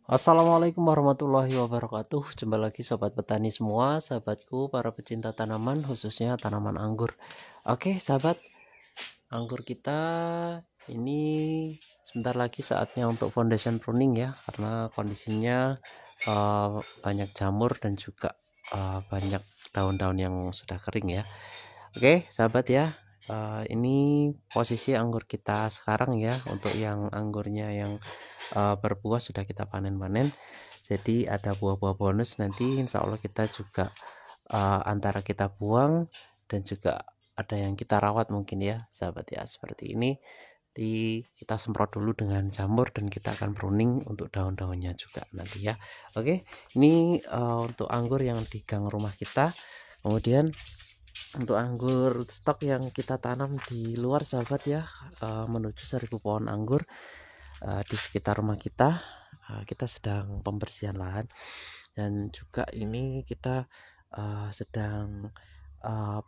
Assalamualaikum warahmatullahi wabarakatuh. Jumpa lagi sobat petani semua, sahabatku para pecinta tanaman, khususnya tanaman anggur. Oke sahabat, anggur kita ini sebentar lagi saatnya untuk foundation pruning ya, karena kondisinya banyak jamur dan juga banyak daun-daun yang sudah kering ya. Oke sahabat ya, ini posisi anggur kita sekarang ya. Untuk yang anggurnya yang berbuah sudah kita panen-panen, jadi ada buah-buah bonus nanti insya Allah. Kita juga antara kita buang dan juga ada yang kita rawat mungkin ya sahabat ya, seperti ini. Kita semprot dulu dengan jamur dan kita akan pruning untuk daun-daunnya juga nanti ya. Oke, ini untuk anggur yang di gang rumah kita. Kemudian untuk anggur stok yang kita tanam di luar sahabat ya, menuju 1000 pohon anggur di sekitar rumah kita. Kita sedang pembersihan lahan dan juga ini kita sedang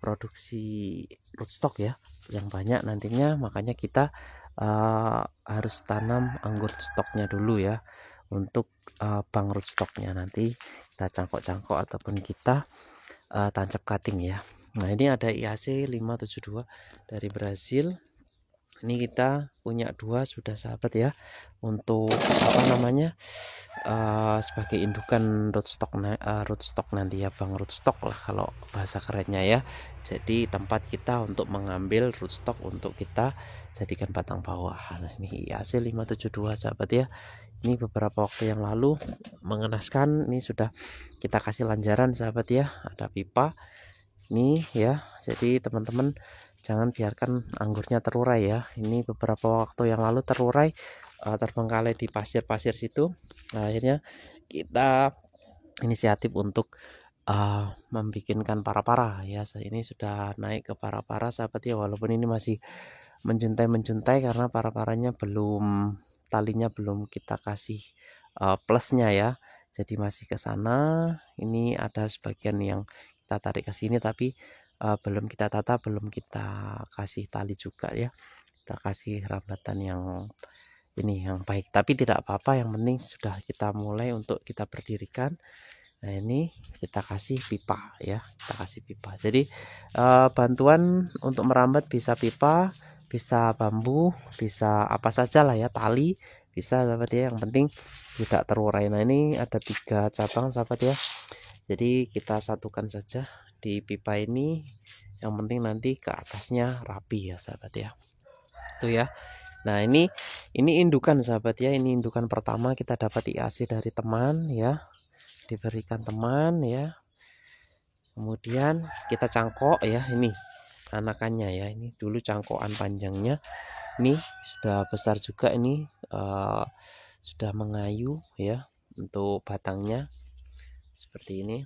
produksi rootstock ya yang banyak nantinya, makanya kita harus tanam anggur stoknya dulu ya untuk bang rootstocknya nanti kita cangkok-cangkok ataupun kita tancap cutting ya. Nah ini ada IAC 572 dari Brasil. Ini kita punya dua sudah sahabat ya, untuk apa namanya sebagai indukan rootstock nanti ya, bang rootstock lah kalau bahasa kerennya ya. Jadi tempat kita untuk mengambil rootstock untuk kita jadikan batang bawah. Nah ini IAC 572 sahabat ya. Ini beberapa waktu yang lalu mengenaskan, ini sudah kita kasih lanjaran sahabat ya, ada pipa ini ya. Jadi teman-teman jangan biarkan anggurnya terurai ya. Ini beberapa waktu yang lalu terurai, terbengkalai di pasir-pasir situ. Nah, akhirnya kita inisiatif untuk membikinkan para-para ya. Ini sudah naik ke para-para sahabat ya, walaupun ini masih menjuntai karena para-paranya belum, talinya belum kita kasih plusnya ya. Jadi masih ke sana. Ini ada sebagian yang kita tarik ke sini tapi belum kita tata, belum kita kasih tali juga ya. Kita kasih rambatan yang ini yang baik, tapi tidak apa-apa, yang penting sudah kita mulai untuk kita berdirikan. Nah ini kita kasih pipa ya, kita kasih pipa. Jadi bantuan untuk merambat bisa pipa, bisa bambu, bisa apa saja lah ya, tali bisa sahabat ya, yang penting tidak terurai. Nah ini ada 3 cabang sahabat ya, jadi kita satukan saja di pipa ini, yang penting nanti ke atasnya rapi ya sahabat ya, itu ya. Nah ini indukan sahabat ya, ini indukan pertama kita dapat IAC dari teman ya, diberikan teman ya. Kemudian kita cangkok ya, ini anakannya ya, ini dulu cangkokan panjangnya, ini sudah besar juga, ini sudah mengayu ya untuk batangnya seperti ini.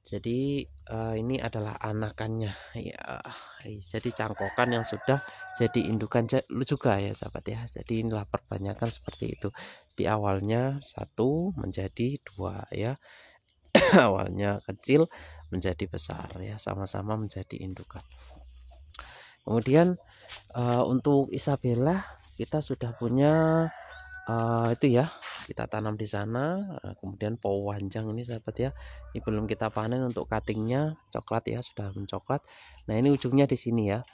Jadi ini adalah anakannya ya, jadi cangkokan yang sudah jadi indukan juga ya sahabat ya. Jadi inilah perbanyakan seperti itu, di awalnya 1 menjadi 2 ya. Awalnya kecil menjadi besar ya, sama-sama menjadi indukan. Kemudian untuk Isabella kita sudah punya itu ya, kita tanam di sana. Kemudian powanjang ini sahabat ya, ini belum kita panen, untuk cuttingnya coklat ya, sudah mencoklat. Nah ini ujungnya di sini ya,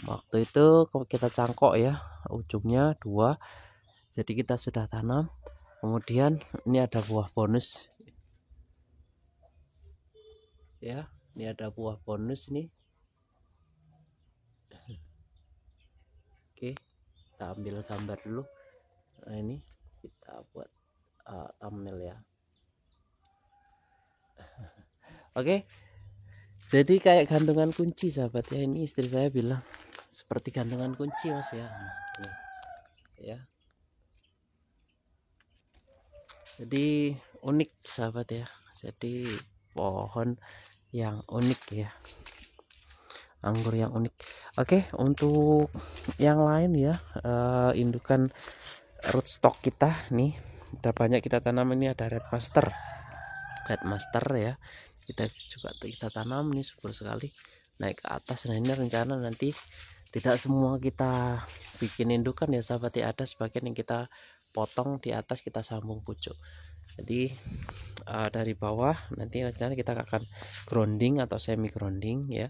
waktu itu kita cangkok ya, ujungnya 2, jadi kita sudah tanam. Kemudian ini ada buah bonus ya, ini ada buah bonus nih. Oke, kita ambil gambar dulu. Nah ini kita buat thumbnail ya. Oke, jadi kayak gantungan kunci sahabat ya, ini istri saya bilang seperti gantungan kunci mas ya. Nah, ya, jadi unik sahabat ya, jadi pohon yang unik ya, anggur yang unik. Oke, untuk yang lain ya, indukan rootstock kita nih udah banyak kita tanam. Ini ada red master ya, kita juga kita tanam, ini subur sekali naik ke atas. Nah ini rencana nanti tidak semua kita bikin indukan ya sahabat ya, ada sebagian yang kita potong di atas, kita sambung pucuk. Jadi dari bawah nanti rencana kita akan grounding atau semi grounding ya,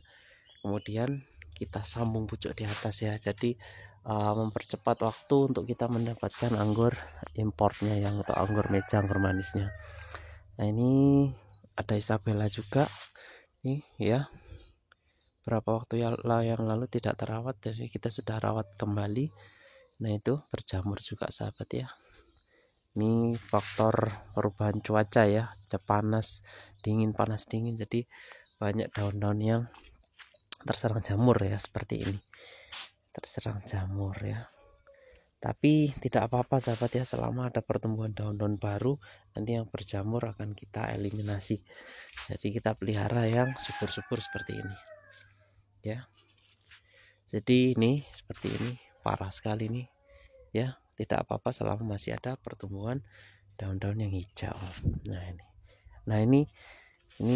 kemudian kita sambung pucuk di atas ya. Jadi mempercepat waktu untuk kita mendapatkan anggur importnya yang atau anggur meja, anggur manisnya. Nah ini ada Isabella juga nih ya, berapa waktu yang lalu tidak terawat, jadi kita sudah rawat kembali. Nah itu berjamur juga sahabat ya. Ini faktor perubahan cuaca ya, panas dingin, panas dingin, jadi banyak daun-daun yang terserang jamur ya, seperti ini, terserang jamur ya. Tapi tidak apa-apa sahabat ya, selama ada pertumbuhan daun-daun baru, nanti yang berjamur akan kita eliminasi. Jadi kita pelihara yang subur-subur seperti ini ya. Jadi ini seperti ini, parah sekali nih ya. Tidak apa-apa selama masih ada pertumbuhan daun-daun yang hijau. Nah ini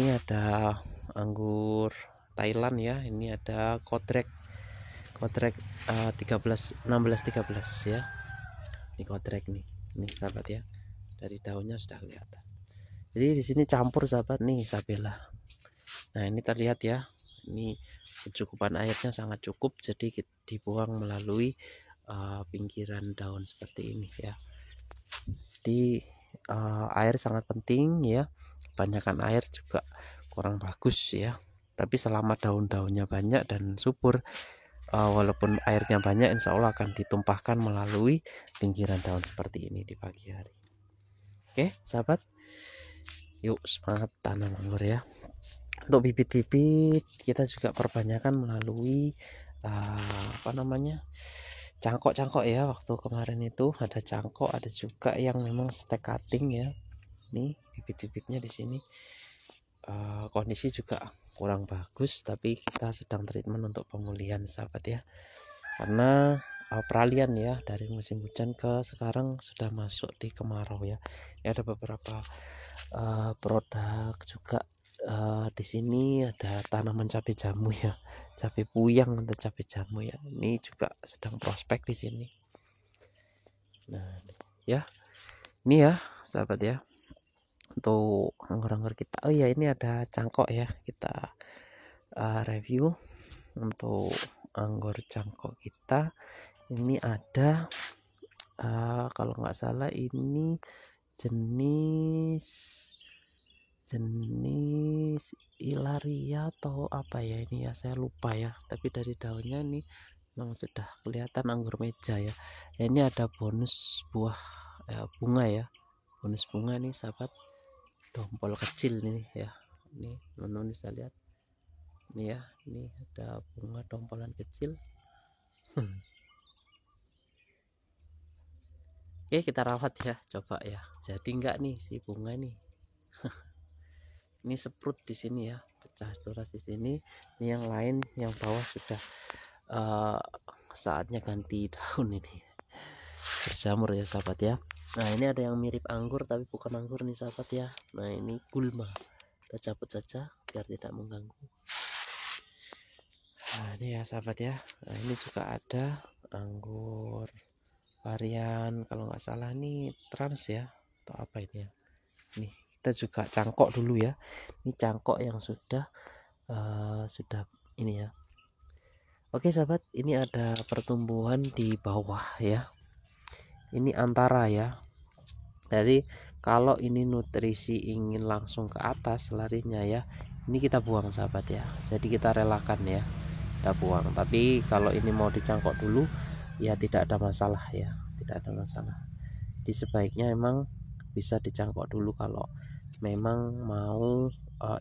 ada anggur Thailand ya. Ini ada Kotrek 16 13 ya. Ini Kotrek nih. Ini sahabat ya. Dari daunnya sudah kelihatan. Jadi di sini campur sahabat nih Isabella. Nah, ini terlihat ya. Ini kecukupan airnya sangat cukup, jadi dibuang melalui pinggiran daun seperti ini ya. Jadi air sangat penting ya. Kebanyakan air juga kurang bagus ya. Tapi selama daun-daunnya banyak dan subur, walaupun airnya banyak, insya Allah akan ditumpahkan melalui pinggiran daun seperti ini di pagi hari. Oke sahabat, yuk semangat tanam anggur ya. Untuk bibit-bibit kita juga perbanyakan melalui cangkok ya. Waktu kemarin itu ada cangkok, ada juga yang memang stek cutting ya. Nih bibit-bibitnya di sini kondisi juga kurang bagus, tapi kita sedang treatment untuk pemulihan sahabat ya, karena peralihan ya dari musim hujan ke sekarang sudah masuk di kemarau ya. Ada beberapa produk juga di sini ada tanaman cabai jamu ya, cabai puyang atau cabai jamu ya. Ini juga sedang prospek di sini. Nah ya, ini ya sahabat ya, untuk anggur-anggur kita. Oh iya, ini ada cangkok ya, kita review untuk anggur cangkok kita. Ini ada kalau nggak salah ini jenis ilaria atau apa ya, ini ya saya lupa ya, tapi dari daunnya ini memang sudah kelihatan anggur meja ya. Ini ada bonus buah bunga ya, bonus bunga nih sahabat, dompol kecil nih ya. Ini teman-teman bisa lihat ini ya, ini ada bunga dompolan kecil. Oke, kita rawat ya, coba ya jadi enggak nih si bunga nih. Ini seprut di sini ya, pecah turas di sini. Ini yang lain, yang bawah sudah saatnya ganti daun, ini berjamur ya sahabat ya. Nah ini ada yang mirip anggur tapi bukan anggur nih sahabat ya. Nah ini gulma, kita cabut saja biar tidak mengganggu. Nah ini ya sahabat ya. Nah ini juga ada anggur varian kalau nggak salah nih trans ya atau apa ini ya. Nih kita juga cangkok dulu ya. Ini cangkok yang sudah ini ya. Oke sahabat, ini ada pertumbuhan di bawah ya. Ini antara ya. Jadi kalau ini nutrisi ingin langsung ke atas larinya ya, ini kita buang sahabat ya. Jadi kita relakan ya, kita buang. Tapi kalau ini mau dicangkok dulu ya tidak ada masalah ya, tidak ada masalah. Jadi sebaiknya memang bisa dicangkok dulu kalau memang mau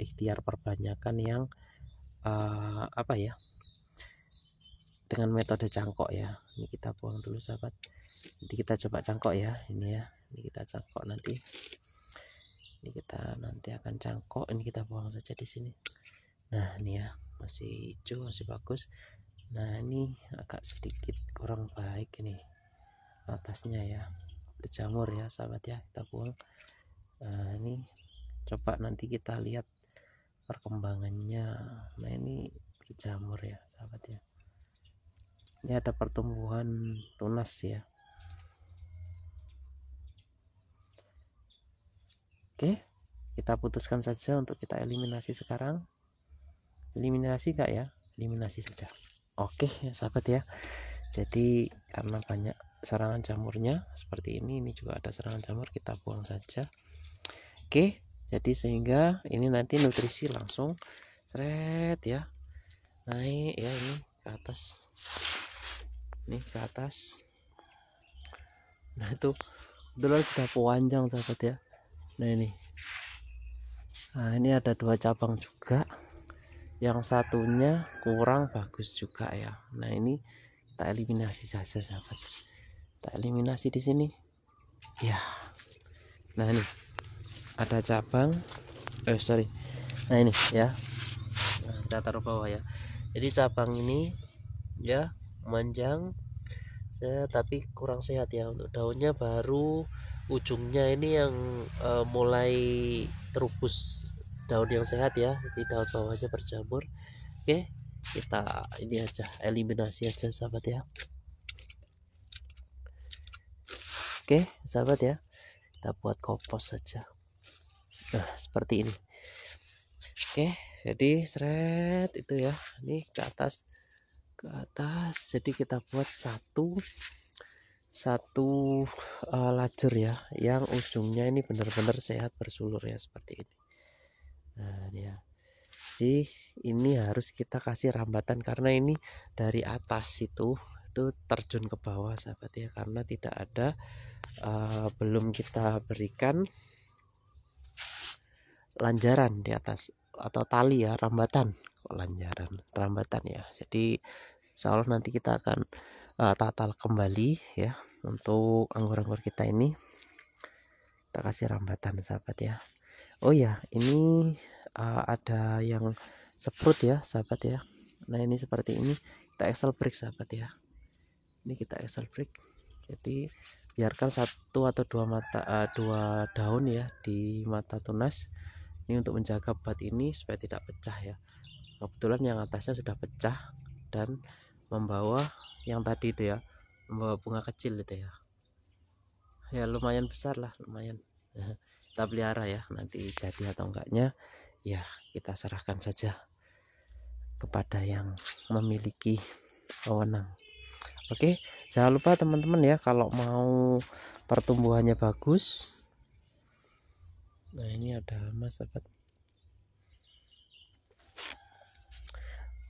ikhtiar perbanyakan yang apa ya, dengan metode cangkok ya. Ini kita buang dulu sahabat. Nanti kita coba cangkok ya, ini ya. Ini kita cangkok nanti. Ini kita nanti akan cangkok. Ini kita buang saja di sini. Nah ini ya, masih hijau, masih bagus. Nah ini agak sedikit kurang baik ini atasnya ya, berjamur ya sahabat ya, kita buang. Nah ini coba nanti kita lihat perkembangannya. Nah ini berjamur ya sahabat ya. Ini ada pertumbuhan tunas ya. Oke, kita putuskan saja untuk kita eliminasi sekarang. Eliminasi enggak ya? Eliminasi saja. Oke ya sahabat ya, jadi karena banyak serangan jamurnya seperti ini juga ada serangan jamur, kita buang saja. Oke, jadi sehingga ini nanti nutrisi langsung seret ya, naik ya, ini ke atas, ini ke atas. Nah itu kebetulan sudah panjang sahabat ya. Nah ini ada 2 cabang juga, yang satunya kurang bagus juga ya. Nah ini kita eliminasi saja sahabat, kita eliminasi di sini ya. Nah ini ada cabang, nah ini ya, nah, kita taruh bawah ya. Jadi cabang ini ya manjang, tapi kurang sehat ya. Untuk daunnya baru ujungnya ini yang mulai terubus daun yang sehat ya, di daun bawahnya berjamur. Oke, kita ini aja eliminasi aja sahabat ya. Oke sahabat ya, kita buat kompos saja. Nah seperti ini. Oke, jadi seret itu ya, ini ke atas, jadi kita buat satu lajur ya, yang ujungnya ini benar-benar sehat bersulur ya, seperti ini. Nah ini ya, jadi ini harus kita kasih rambatan karena ini dari atas itu terjun ke bawah sahabat ya, karena tidak ada belum kita berikan lanjaran di atas atau tali ya, rambatan, rambatan ya. Jadi insyaallah nanti kita akan tatal kembali ya untuk anggur-anggur kita ini, kita kasih rambatan sahabat ya. Oh ya, ini ada yang seprut ya sahabat ya. Nah ini seperti ini, kita excel break sahabat ya. Ini kita excel break, jadi biarkan 1 atau 2 daun ya di mata tunas ini untuk menjaga bat ini supaya tidak pecah ya. Kebetulan yang atasnya sudah pecah dan membawa yang tadi itu ya, membawa bunga kecil itu ya, lumayan besar lah, lumayan. Kita pelihara ya, nanti jadi atau enggaknya ya kita serahkan saja kepada yang memiliki wewenang. Oke, jangan lupa teman-teman ya, kalau mau pertumbuhannya bagus. Nah ini ada hama sahabat,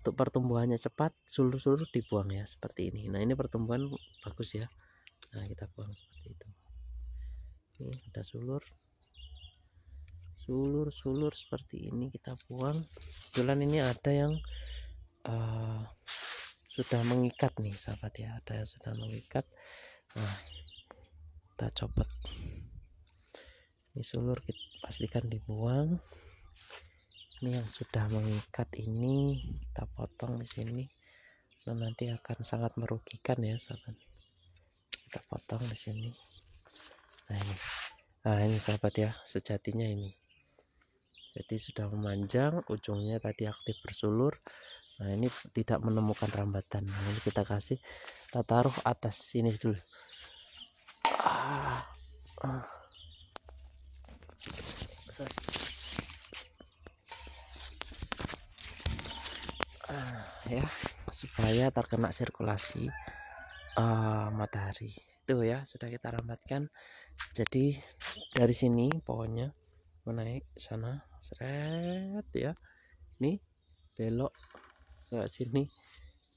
untuk pertumbuhannya cepat, sulur-sulur dibuang ya, seperti ini. Nah ini pertumbuhan bagus ya, nah kita buang seperti itu. Ini ada sulur seperti ini, kita buang. Kebetulan ini ada yang sudah mengikat nih sahabat ya, ada yang sudah mengikat. Nah kita copot, ini sulur kita pastikan dibuang. Ini yang sudah mengikat ini kita potong di sini, dan nanti akan sangat merugikan ya sahabat. Kita potong di sini. Nah ini sahabat ya, sejatinya ini. Jadi sudah memanjang, ujungnya tadi aktif bersulur. Nah ini tidak menemukan rambatan. Nah ini kita kasih, kita taruh atas sini dulu. Ya, supaya terkena sirkulasi matahari itu ya, sudah kita rambatkan. Jadi dari sini pohonnya menaik sana, seret ya, nih belok ke sini.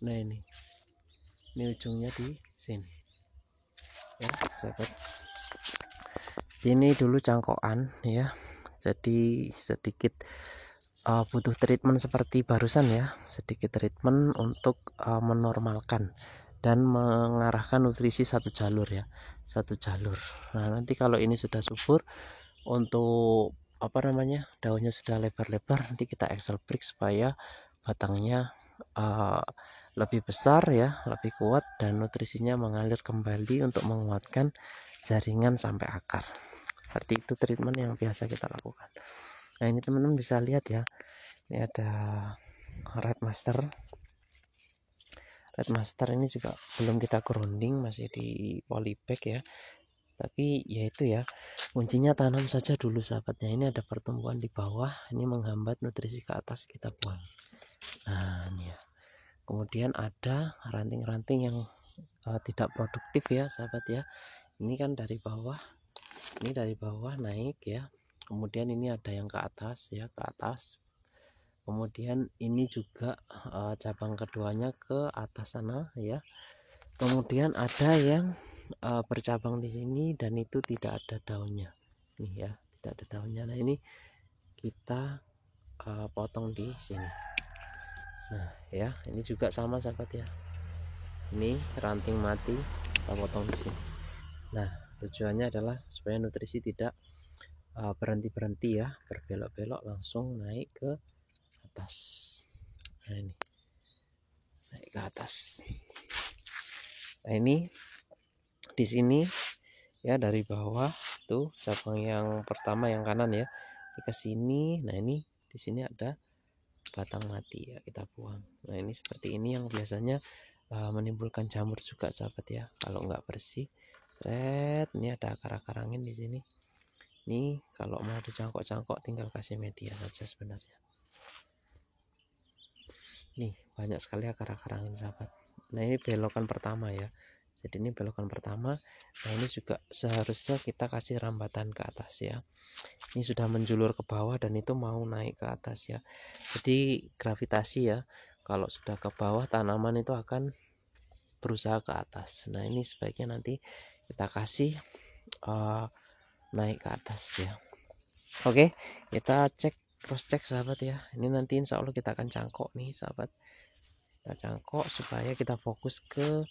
Nah ini ujungnya di sini ya sahabat. Ini dulu cangkokan ya, jadi sedikit butuh treatment seperti barusan ya, sedikit treatment untuk menormalkan dan mengarahkan nutrisi satu jalur ya, satu jalur. Nah nanti kalau ini sudah subur, untuk daunnya sudah lebar-lebar, nanti kita excel break supaya batangnya lebih besar ya, lebih kuat, dan nutrisinya mengalir kembali untuk menguatkan jaringan sampai akar. Seperti itu treatment yang biasa kita lakukan. Nah ini teman-teman bisa lihat ya, ini ada red master ini juga belum kita grounding, masih di polybag ya. Tapi ya itu ya, Kuncinya tanam saja dulu sahabatnya. Ini ada pertumbuhan di bawah, ini menghambat nutrisi ke atas, kita buang. Nah ini ya. Kemudian ada ranting-ranting yang tidak produktif ya sahabat ya. Ini kan dari bawah, ini dari bawah naik ya. Kemudian ini ada yang ke atas ya, ke atas. Kemudian ini juga cabang keduanya ke atas sana ya. Kemudian ada yang bercabang di sini dan itu tidak ada daunnya. Nih ya, tidak ada daunnya. Nah ini kita potong di sini. Nah ya, ini juga sama sahabat ya. Ini ranting mati kita potong di sini. Nah tujuannya adalah supaya nutrisi tidak berhenti-berhenti ya, berbelok-belok langsung naik ke atas. Nah ini naik ke atas. Nah ini di sini ya, dari bawah tuh cabang yang pertama yang kanan ya, ini ke sini. Nah ini di sini ada batang mati ya, kita buang. Nah ini seperti ini yang biasanya menimbulkan jamur juga sahabat ya, kalau nggak bersih. Ini ada akar-akar angin di sini. Ini kalau mau dicangkok-cangkok tinggal kasih media saja sebenarnya. Nih banyak sekali akar-akar angin sahabat. Nah ini belokan pertama ya, jadi ini belokan pertama. Nah ini juga seharusnya kita kasih rambatan ke atas ya. Ini sudah menjulur ke bawah dan itu mau naik ke atas ya, jadi gravitasi ya, kalau sudah ke bawah tanaman itu akan berusaha ke atas. Nah ini sebaiknya nanti kita kasih naik ke atas ya. Oke, kita cek, cross check sahabat ya. Ini nanti insya Allah kita akan cangkok nih sahabat, kita cangkok supaya kita fokus ke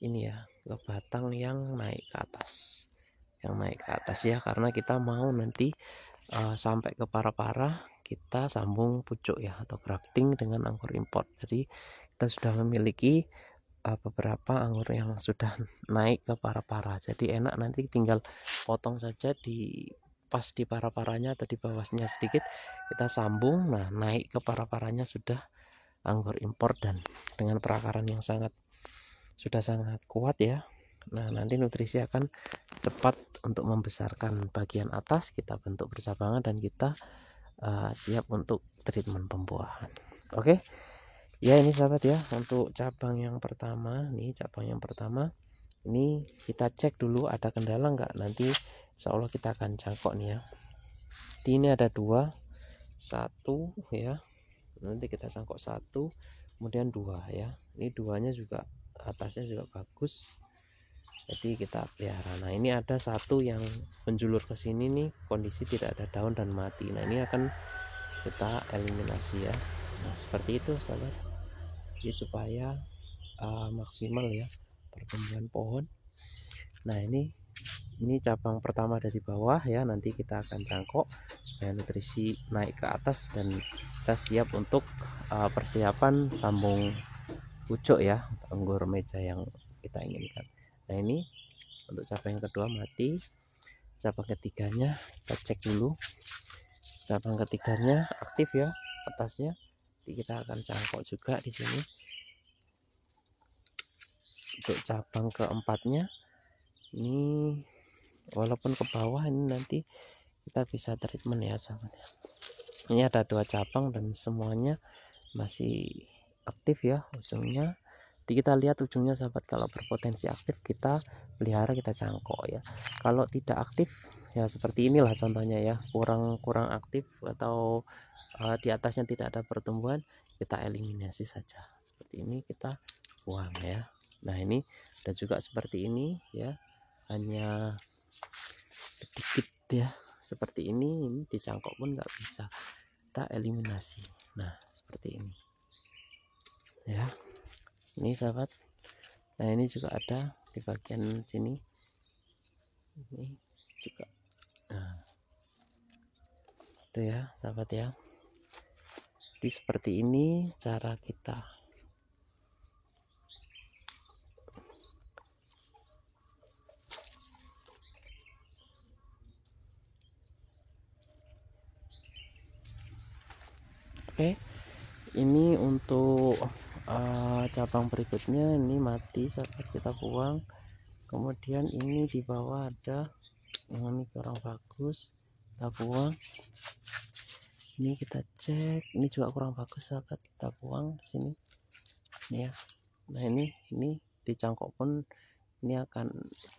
ini ya, ke batang yang naik ke atas, yang naik ke atas ya, karena kita mau nanti sampai ke para-para kita sambung pucuk ya, atau grafting dengan anggur import. Jadi kita sudah memiliki beberapa anggur yang sudah naik ke para-para, jadi enak nanti tinggal potong saja di pas di para-paranya atau di bawahnya sedikit kita sambung. Nah naik ke para-paranya sudah anggur import dan dengan perakaran yang sudah sangat kuat ya. Nah nanti nutrisi akan cepat untuk membesarkan bagian atas, kita bentuk bercabangan dan kita siap untuk treatment pembuahan. Oke ya, ini sahabat ya, untuk cabang yang pertama nih, cabang yang pertama ini kita cek dulu ada kendala enggak, nanti insya Allah kita akan cangkok nih ya. Di ini ada dua, satu ya, nanti kita cangkok satu, kemudian dua ya. Ini duanya juga atasnya juga bagus, jadi kita pelihara. Nah ini ada satu yang menjulur ke sini nih, kondisi tidak ada daun dan mati. Nah ini akan kita eliminasi ya. Nah seperti itu sahabat, jadi supaya maksimal ya pertumbuhan pohon. Nah ini cabang pertama dari bawah ya, nanti kita akan cangkok supaya nutrisi naik ke atas dan kita siap untuk persiapan sambung pucuk ya, anggur meja yang kita inginkan. Nah ini untuk cabang yang kedua mati, cabang ketiganya kita cek dulu, cabang ketiganya aktif ya atasnya, jadi kita akan cangkok juga di sini. Untuk cabang keempatnya ini walaupun ke bawah, ini nanti kita bisa treatment ya sahabat. Ini ada dua cabang dan semuanya masih aktif ya ujungnya. Jadi kita lihat ujungnya sahabat, kalau berpotensi aktif kita pelihara, kita cangkok ya. Kalau tidak aktif ya seperti inilah contohnya ya, kurang aktif atau di atasnya tidak ada pertumbuhan, kita eliminasi saja. Seperti ini kita buang ya. Nah ini ada juga seperti ini ya, hanya sedikit ya seperti ini dicangkok pun nggak bisa, kita eliminasi. Nah seperti ini ya, ini sahabat. Nah ini juga ada di bagian sini, ini juga. Nah itu ya sahabat ya, jadi seperti ini cara kita. Oke, ini untuk cabang berikutnya, ini mati sahabat, kita buang. Kemudian ini di bawah ada ini kurang bagus, kita buang. Ini kita cek, ini juga kurang bagus sahabat, kita buang di sini ini ya. Nah ini di cangkok pun ini akan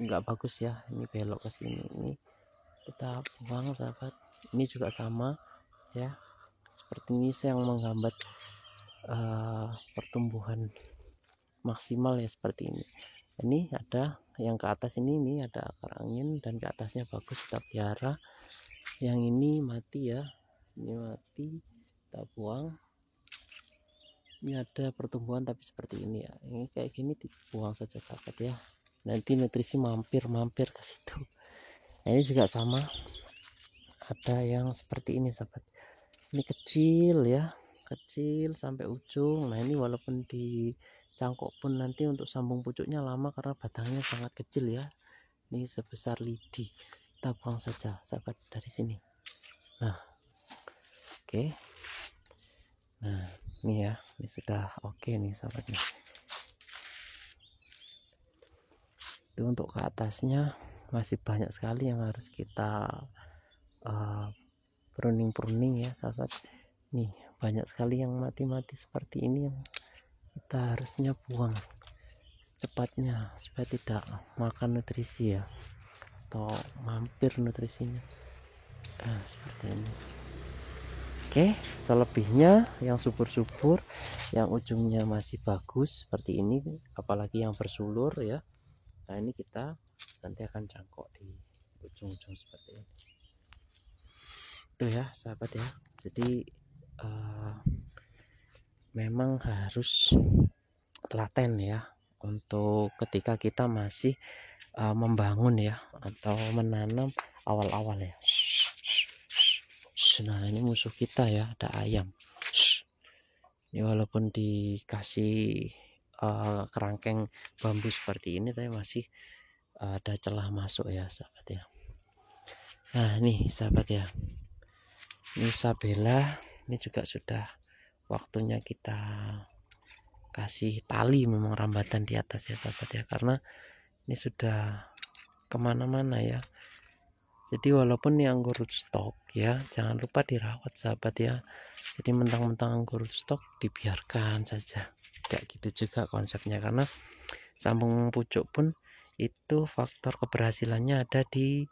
nggak bagus ya, ini belok ke sini, ini kita buang sahabat. Ini juga sama ya, seperti ini yang menghambat pertumbuhan maksimal ya, seperti ini. Ini ada yang ke atas ini ada akar angin dan ke atasnya bagus, kita pelihara. Yang ini mati ya, ini mati, kita buang. Ini ada pertumbuhan tapi seperti ini ya, ini kayak gini dibuang saja sahabat ya, nanti nutrisi mampir ke situ. Nah, ini juga sama, ada yang seperti ini sahabat, ini kecil ya, kecil sampai ujung. Nah ini walaupun di cangkok pun nanti untuk sambung pucuknya lama karena batangnya sangat kecil ya, ini sebesar lidi, kita buang saja sahabat dari sini. Nah oke. Nah ini ya, ini sudah oke nih sahabat nih. Itu untuk ke atasnya masih banyak sekali yang harus kita pruning ya sahabat. Nih banyak sekali yang mati seperti ini yang kita harusnya buang cepatnya supaya tidak makan nutrisi ya, atau mampir nutrisinya. Nah seperti ini. Oke, selebihnya yang subur-subur, yang ujungnya masih bagus seperti ini, apalagi yang bersulur ya. Nah ini kita nanti akan cangkok di ujung-ujung seperti ini. Itu ya sahabat ya. Jadi memang harus telaten ya untuk ketika kita masih membangun ya, atau menanam awal-awal ya. Nah ini musuh kita ya, ada ayam. Ini walaupun dikasih kerangkeng bambu seperti ini, tapi masih ada celah masuk ya sahabat ya. Nah ini sahabat ya, ini Isabella, ini juga sudah waktunya kita kasih tali, memang rambatan di atas ya sahabat ya, karena ini sudah kemana-mana ya. Jadi walaupun ini anggur rootstock ya, jangan lupa dirawat sahabat ya. Jadi mentang-mentang anggur rootstock dibiarkan saja, kayak gitu juga konsepnya, karena sambung pucuk pun itu faktor keberhasilannya ada di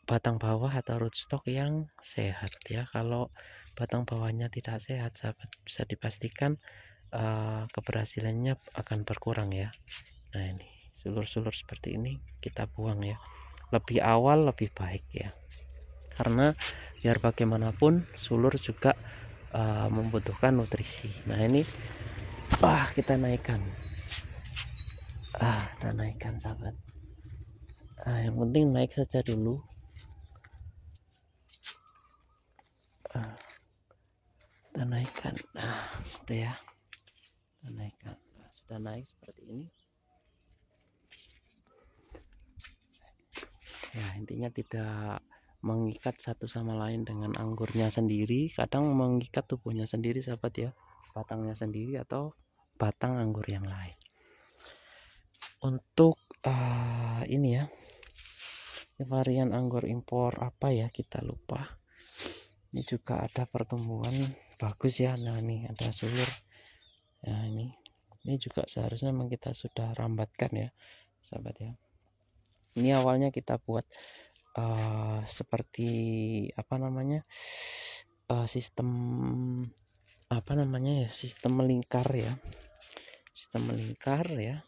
batang bawah atau rootstock yang sehat ya. Kalau batang bawahnya tidak sehat sahabat, bisa dipastikan keberhasilannya akan berkurang ya. Nah ini sulur-sulur seperti ini kita buang ya, lebih awal lebih baik ya, karena biar bagaimanapun sulur juga membutuhkan nutrisi. Nah ini kita naikkan, sahabat. Yang penting naik saja dulu. Kita naikkan, itu ya, kita naikkan. Sudah naik seperti ini ya. Intinya tidak mengikat satu sama lain dengan anggurnya sendiri, kadang mengikat tubuhnya sendiri sahabat ya, batangnya sendiri atau batang anggur yang lain. Untuk ini ya, varian anggur impor apa ya, kita lupa. Ini juga ada pertumbuhan bagus ya. Nah ini ada sulur ya, ini juga seharusnya memang kita sudah rambatkan ya sahabat ya. Ini awalnya kita buat seperti sistem sistem melingkar ya,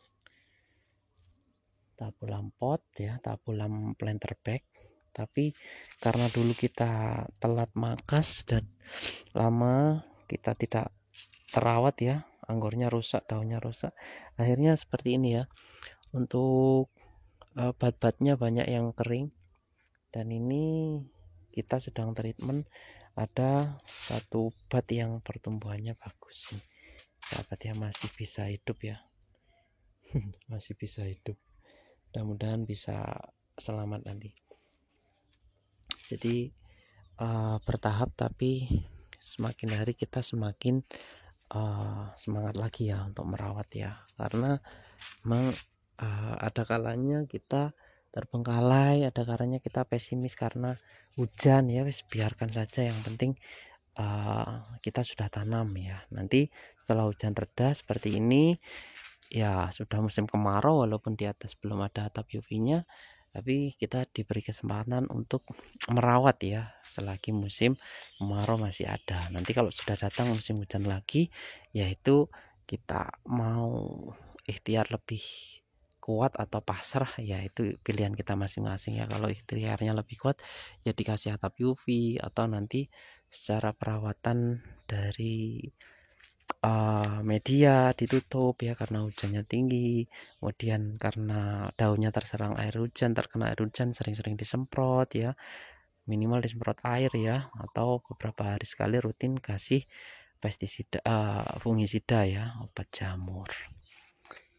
tabulam pot ya, tabulam planter bag. Tapi karena dulu kita telat makas dan lama kita tidak terawat ya, anggurnya rusak, daunnya rusak, akhirnya seperti ini ya. Untuk bat-batnya banyak yang kering, dan ini kita sedang treatment. Ada satu bat yang pertumbuhannya bagus nih sahabat ya, masih bisa hidup ya. Masih bisa hidup, mudah-mudahan bisa selamat nanti. Jadi bertahap, tapi semakin hari kita semakin semangat lagi ya untuk merawat ya, karena memang ada kalanya kita terbengkalai, ada kalanya kita pesimis karena hujan, ya wis biarkan saja, yang penting kita sudah tanam ya. Nanti setelah hujan reda seperti ini ya, sudah musim kemarau, walaupun di atas belum ada atap UV-nya, tapi kita diberi kesempatan untuk merawat ya selagi musim kemarau masih ada. Nanti kalau sudah datang musim hujan lagi, yaitu kita mau ikhtiar lebih kuat atau pasrah, ya itu pilihan kita masing-masing ya. Kalau ikhtiarnya lebih kuat ya dikasih atap UV, atau nanti secara perawatan dari media ditutup ya karena hujannya tinggi, kemudian karena daunnya terserang air hujan, terkena air hujan, sering-sering disemprot ya, minimal disemprot air ya, atau beberapa hari sekali rutin kasih pestisida, fungisida ya, obat jamur.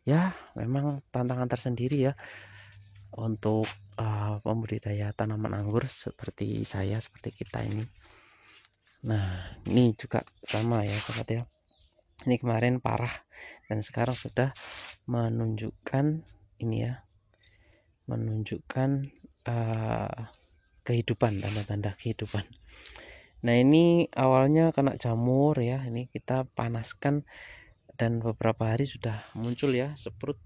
Ya memang tantangan tersendiri ya untuk pembudidaya tanaman anggur seperti saya, seperti kita ini. Nah ini juga sama ya sobat ya, ini kemarin parah dan sekarang sudah menunjukkan ini ya, menunjukkan kehidupan, tanda-tanda kehidupan. Nah ini awalnya kena jamur ya, ini kita panaskan dan beberapa hari sudah muncul ya seprut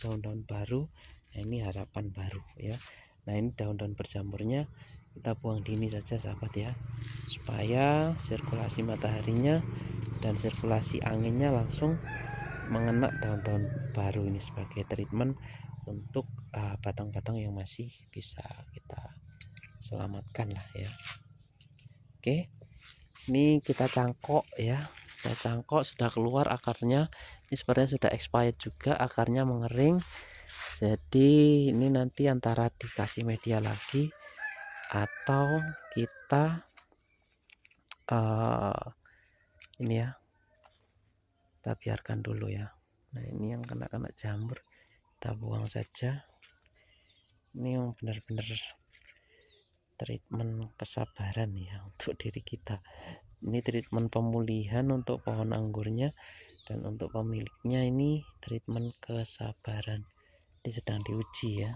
daun-daun baru. Nah ini harapan baru ya. Nah ini daun-daun berjamurnya kita buang dini saja sahabat ya, supaya sirkulasi mataharinya dan sirkulasi anginnya langsung mengena daun-daun baru ini sebagai treatment untuk batang-batang yang masih bisa kita selamatkan lah ya. Oke, ini kita cangkok ya, kita cangkok, sudah keluar akarnya. Ini sebenarnya sudah expired juga, akarnya mengering. Jadi ini nanti antara dikasih media lagi atau kita ini ya, kita biarkan dulu ya. Nah ini yang kena jamur kita buang saja. Ini yang benar-benar treatment kesabaran ya untuk diri kita. Ini treatment pemulihan untuk pohon anggurnya, dan untuk pemiliknya ini treatment kesabaran. Ini sedang diuji ya,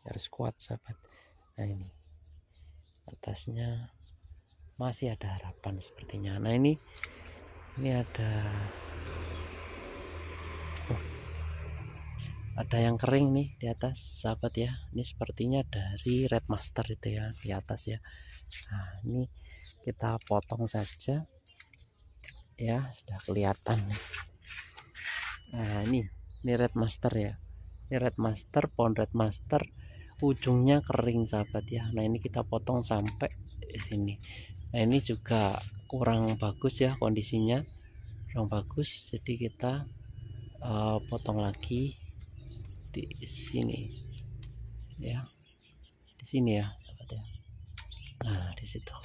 harus kuat sahabat. Nah ini atasnya masih ada harapan sepertinya. Nah ini ada yang kering nih di atas sahabat ya. Ini sepertinya dari red master itu ya di atas ya. Nah ini kita potong saja ya, sudah kelihatan. Nah ini red master ya, ini red master, pohon red master ujungnya kering sahabat ya. Nah ini kita potong sampai di sini. Nah ini juga kurang bagus ya kondisinya, kurang bagus, jadi kita potong lagi di sini ya, di sini ya sahabat ya. Nah di situ.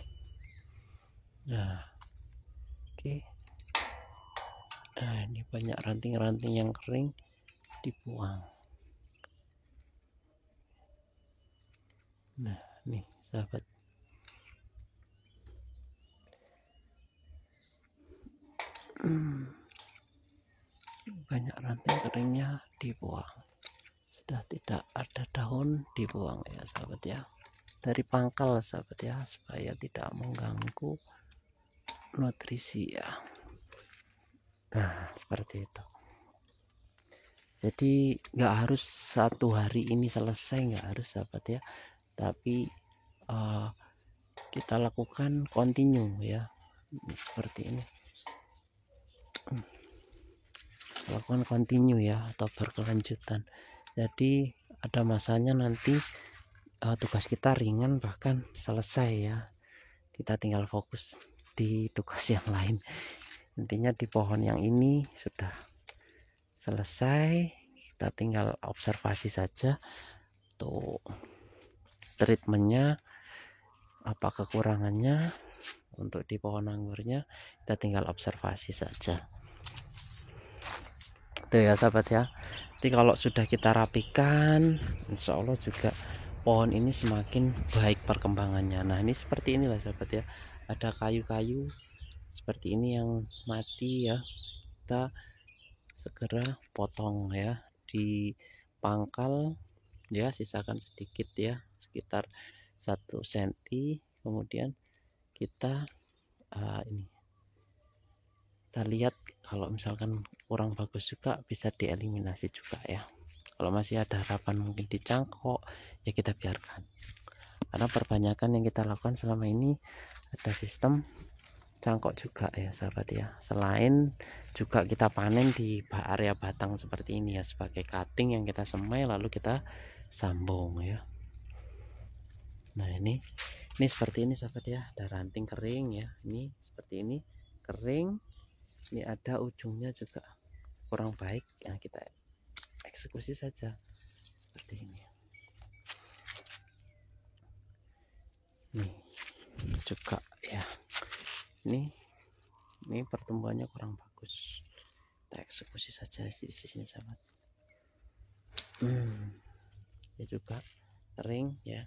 Nah oke. Nah ini banyak ranting-ranting yang kering, dibuang. Nah nih sahabat, banyak ranting keringnya dibuang, sudah tidak ada daun dibuang ya sahabat ya, dari pangkal sahabat ya, supaya tidak mengganggu nutrisi ya. Nah seperti itu. Jadi nggak harus satu hari ini selesai, nggak harus sahabat ya, tapi kita lakukan continue ya, seperti ini, lakukan continue ya, atau berkelanjutan. Jadi ada masanya nanti tugas kita ringan, bahkan selesai ya, kita tinggal fokus di tugas yang lain. Intinya di pohon yang ini sudah selesai, kita tinggal observasi saja tuh treatmentnya apa kekurangannya. Untuk di pohon anggurnya kita tinggal observasi saja itu ya sahabat ya. Jadi kalau sudah kita rapikan, insya Allah juga pohon ini semakin baik perkembangannya. Nah ini seperti inilah sahabat ya, ada kayu-kayu seperti ini yang mati ya, kita segera potong ya, di pangkal ya, sisakan sedikit ya, sekitar 1 cm. Kemudian kita ini kita lihat, kalau misalkan kurang bagus juga bisa dieliminasi juga ya. Kalau masih ada harapan mungkin dicangkok, ya kita biarkan. Karena perbanyakan yang kita lakukan selama ini ada sistem cangkok juga ya sahabat ya. Selain juga kita panen di area batang seperti ini ya, sebagai cutting yang kita semai lalu kita sambung ya. Nah ini seperti ini sahabat ya, ada ranting kering ya, ini seperti ini kering, ini ada ujungnya juga kurang baik ya, kita eksekusi saja seperti ini. Nih juga ya, ini pertumbuhannya kurang bagus, kita eksekusi saja di sini sahabat. Ya juga kering ya,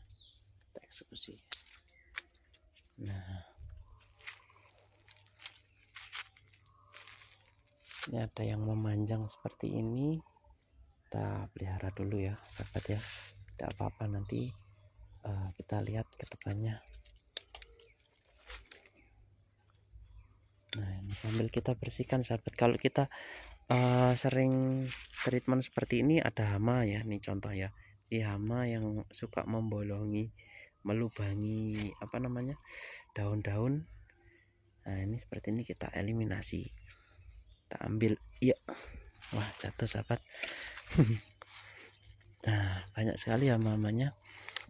kita eksekusi. Nah ini ada yang memanjang seperti ini, kita pelihara dulu ya sahabat ya, tidak apa-apa, nanti kita lihat ke depannya. Nah ini sambil kita bersihkan sahabat, kalau kita sering treatment seperti ini ada hama ya, ini contoh ya, ini hama yang suka membolongi, melubangi apa namanya, daun-daun. Nah ini seperti ini kita eliminasi, kita ambil ya, wah jatuh sahabat. Nah banyak sekali hama-hamanya,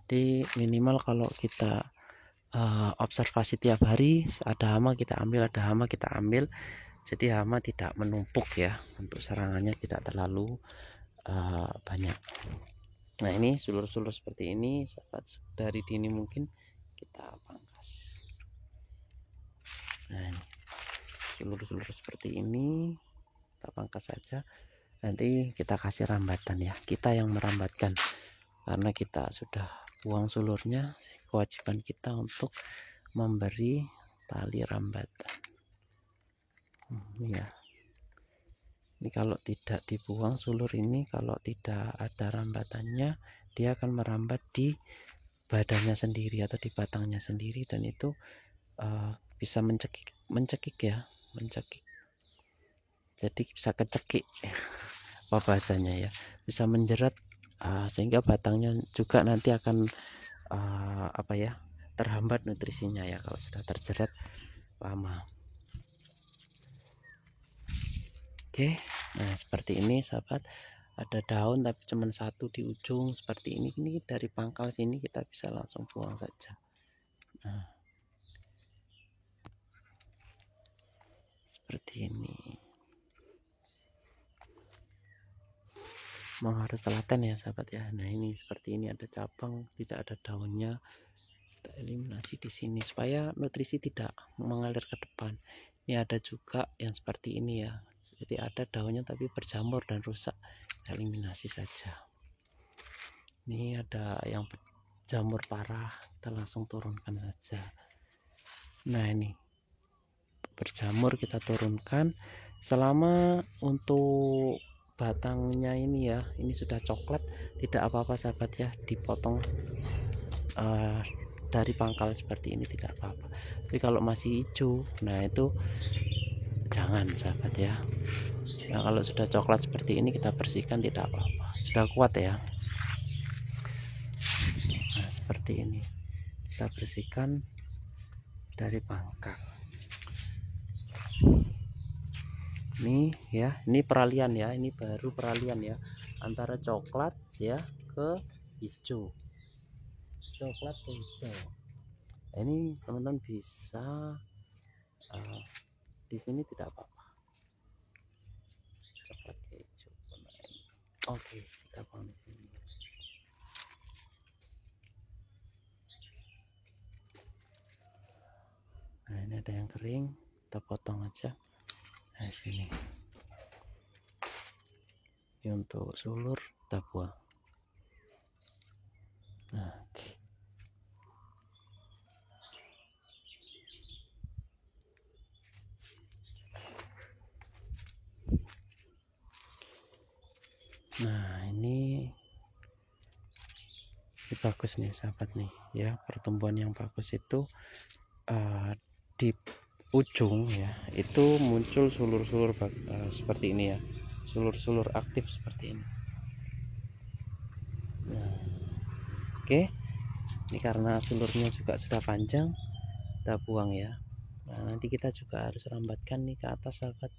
di minimal kalau kita observasi tiap hari, ada hama kita ambil, ada hama kita ambil, jadi hama tidak menumpuk ya, untuk serangannya tidak terlalu banyak. Nah ini sulur-sulur seperti ini sahabat, dari dini mungkin kita pangkas. Nah ini sulur-sulur seperti ini kita pangkas saja, nanti kita kasih rambatan ya, kita yang merambatkan karena kita sudah buang sulurnya. Kewajiban kita untuk memberi tali rambatan. Ya, ini kalau tidak dibuang sulur ini, kalau tidak ada rambatannya, dia akan merambat di badannya sendiri atau di batangnya sendiri, dan itu bisa mencekik ya, mencekik. Jadi bisa kecekik apa bahasanya ya, bisa menjerat, sehingga batangnya juga nanti akan apa ya, terhambat nutrisinya ya kalau sudah terjerat lama. Oke, nah seperti ini sahabat, ada daun tapi cuma satu di ujung seperti ini. Ini dari pangkal sini kita bisa langsung buang saja. Nah seperti ini, memang harus telaten ya sahabat ya. Nah ini seperti ini, ada cabang tidak ada daunnya, kita eliminasi di sini supaya nutrisi tidak mengalir ke depan. Ini ada juga yang seperti ini ya, jadi ada daunnya tapi berjamur dan rusak, eliminasi saja. Ini ada yang berjamur parah, kita langsung turunkan saja. Nah ini berjamur kita turunkan. Selama untuk batangnya ini ya, ini sudah coklat, tidak apa-apa sahabat ya, dipotong dari pangkal seperti ini tidak apa-apa. Tapi kalau masih hijau, nah itu jangan sahabat ya. Nah kalau sudah coklat seperti ini kita bersihkan, tidak apa-apa, sudah kuat ya. Nah seperti ini kita bersihkan dari pangkal. Ini ya, ini peralihan ya, ini baru peralihan ya, antara coklat ya ke hijau, coklat ke hijau. Nah, ini teman-teman bisa di sini tidak apa-apa, coklat ke hijau. Oke, kita buang di sini. Nah ini ada yang kering, kita potong aja. Nah sini, ini untuk sulur kita buang. Nah, oke. Nah ini bagus nih sahabat nih ya, pertumbuhan yang bagus itu di ujung ya itu muncul sulur-sulur seperti ini ya, sulur-sulur aktif seperti ini. Nah, oke, ini karena sulurnya juga sudah panjang, kita buang ya. Nah, nanti kita juga harus rambatkan nih ke atas sahabat,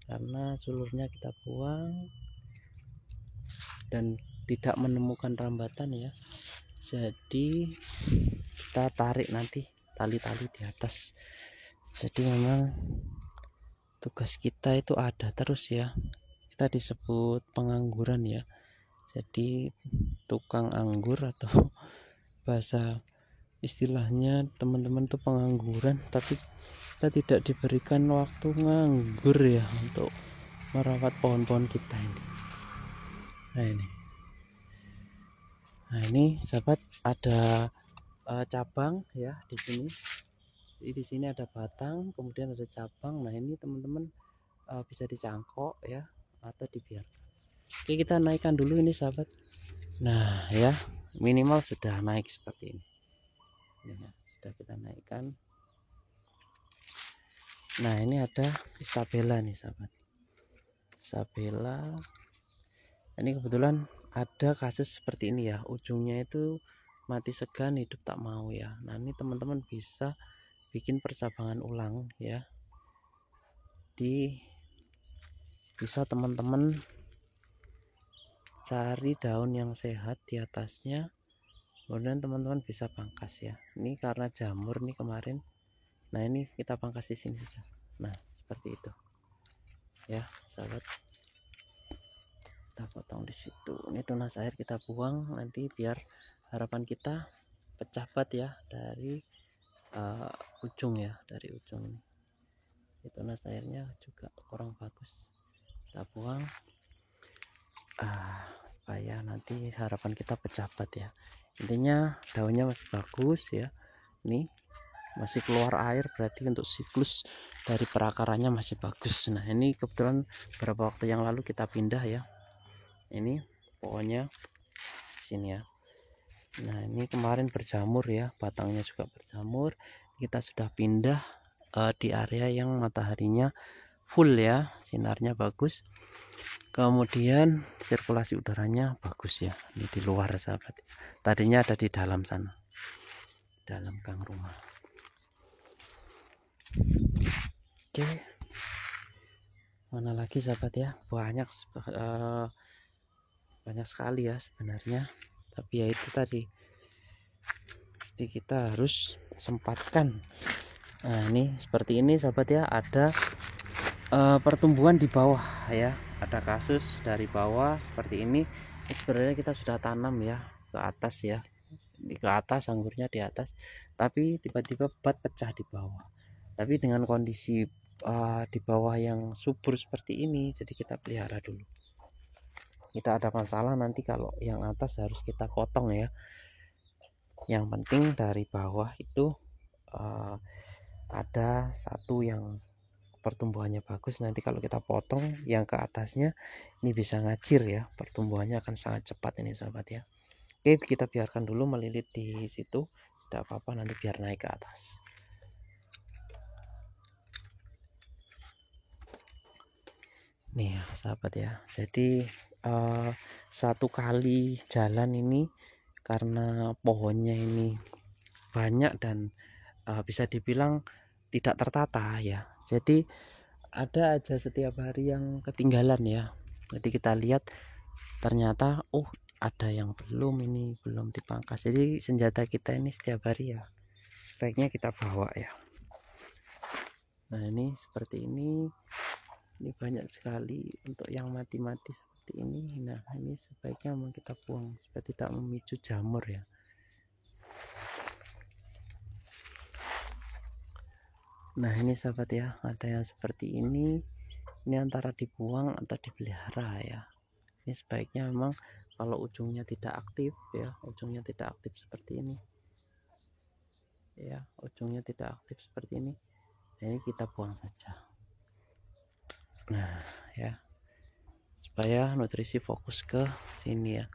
karena sulurnya kita buang dan tidak menemukan rambatan ya, jadi kita tarik nanti tali-tali di atas. Jadi memang tugas kita itu ada terus ya, kita disebut pengangguran ya, jadi tukang anggur atau bahasa istilahnya teman-teman tuh pengangguran, tapi kita tidak diberikan waktu nganggur ya untuk merawat pohon-pohon kita ini. Nah ini sahabat ada cabang ya di sini. Di sini ada batang, kemudian ada cabang. Nah ini teman-teman bisa dicangkok ya atau dibiarkan. Oke, kita naikkan dulu ini sahabat. Nah ya, minimal sudah naik seperti ini ya, sudah kita naikkan. Nah ini ada Isabella nih sahabat, Isabella. Ini kebetulan ada kasus seperti ini ya, ujungnya itu mati segan hidup tak mau ya. Nah ini teman-teman bisa bikin percabangan ulang ya, bisa teman-teman cari daun yang sehat di atasnya, kemudian teman-teman bisa pangkas ya. Ini karena jamur nih kemarin, nah ini kita pangkas di sini saja. Nah seperti itu ya sahabat, kita potong di situ. Ini tunas air kita buang nanti biar harapan kita pecah bat ya dari ujung ya, dari ujung ini. Tunas airnya juga kurang bagus, kita buang supaya nanti harapan kita pecah bat ya. Intinya daunnya masih bagus ya, ini masih keluar air, berarti untuk siklus dari perakarannya masih bagus. Nah ini kebetulan beberapa waktu yang lalu kita pindah ya, ini pohonnya sini ya. Nah ini kemarin berjamur ya, batangnya juga berjamur. Kita sudah pindah di area yang mataharinya full ya, sinarnya bagus, kemudian sirkulasi udaranya bagus ya. Ini di luar sahabat, tadinya ada di dalam sana, dalam gang rumah. Oke, mana lagi sahabat ya, banyak sekali ya sebenarnya, tapi ya itu tadi, jadi kita harus sempatkan. Nah ini seperti ini sahabat ya, ada pertumbuhan di bawah ya, ada kasus dari bawah seperti ini. Sebenarnya kita sudah tanam ya ke atas ya, ke atas, anggurnya di atas, tapi tiba-tiba bat pecah di bawah. Tapi dengan kondisi di bawah yang subur seperti ini, jadi kita pelihara dulu. Kita ada masalah nanti kalau yang atas harus kita potong ya. Yang penting dari bawah itu ada satu yang pertumbuhannya bagus, nanti kalau kita potong yang ke atasnya ini bisa ngacir ya, pertumbuhannya akan sangat cepat ini sahabat ya. Oke, kita biarkan dulu melilit di situ, tidak apa-apa, nanti biar naik ke atas. Nih ya, sahabat ya, jadi satu kali jalan ini karena pohonnya ini banyak dan bisa dibilang tidak tertata ya, jadi ada aja setiap hari yang ketinggalan ya. Jadi kita lihat ternyata ada yang belum dipangkas. Jadi senjata kita ini setiap hari ya sebaiknya kita bawa ya. Nah ini seperti ini banyak sekali untuk yang mati-mati seperti ini. Nah ini sebaiknya memang kita buang supaya tidak memicu jamur ya. Nah ini sahabat ya, ada yang seperti ini antara dibuang atau dipelihara ya. Ini sebaiknya memang kalau ujungnya tidak aktif ya, ujungnya tidak aktif seperti ini ya, ujungnya tidak aktif seperti ini, ini kita buang saja. Nah ya, supaya nutrisi fokus ke sini ya.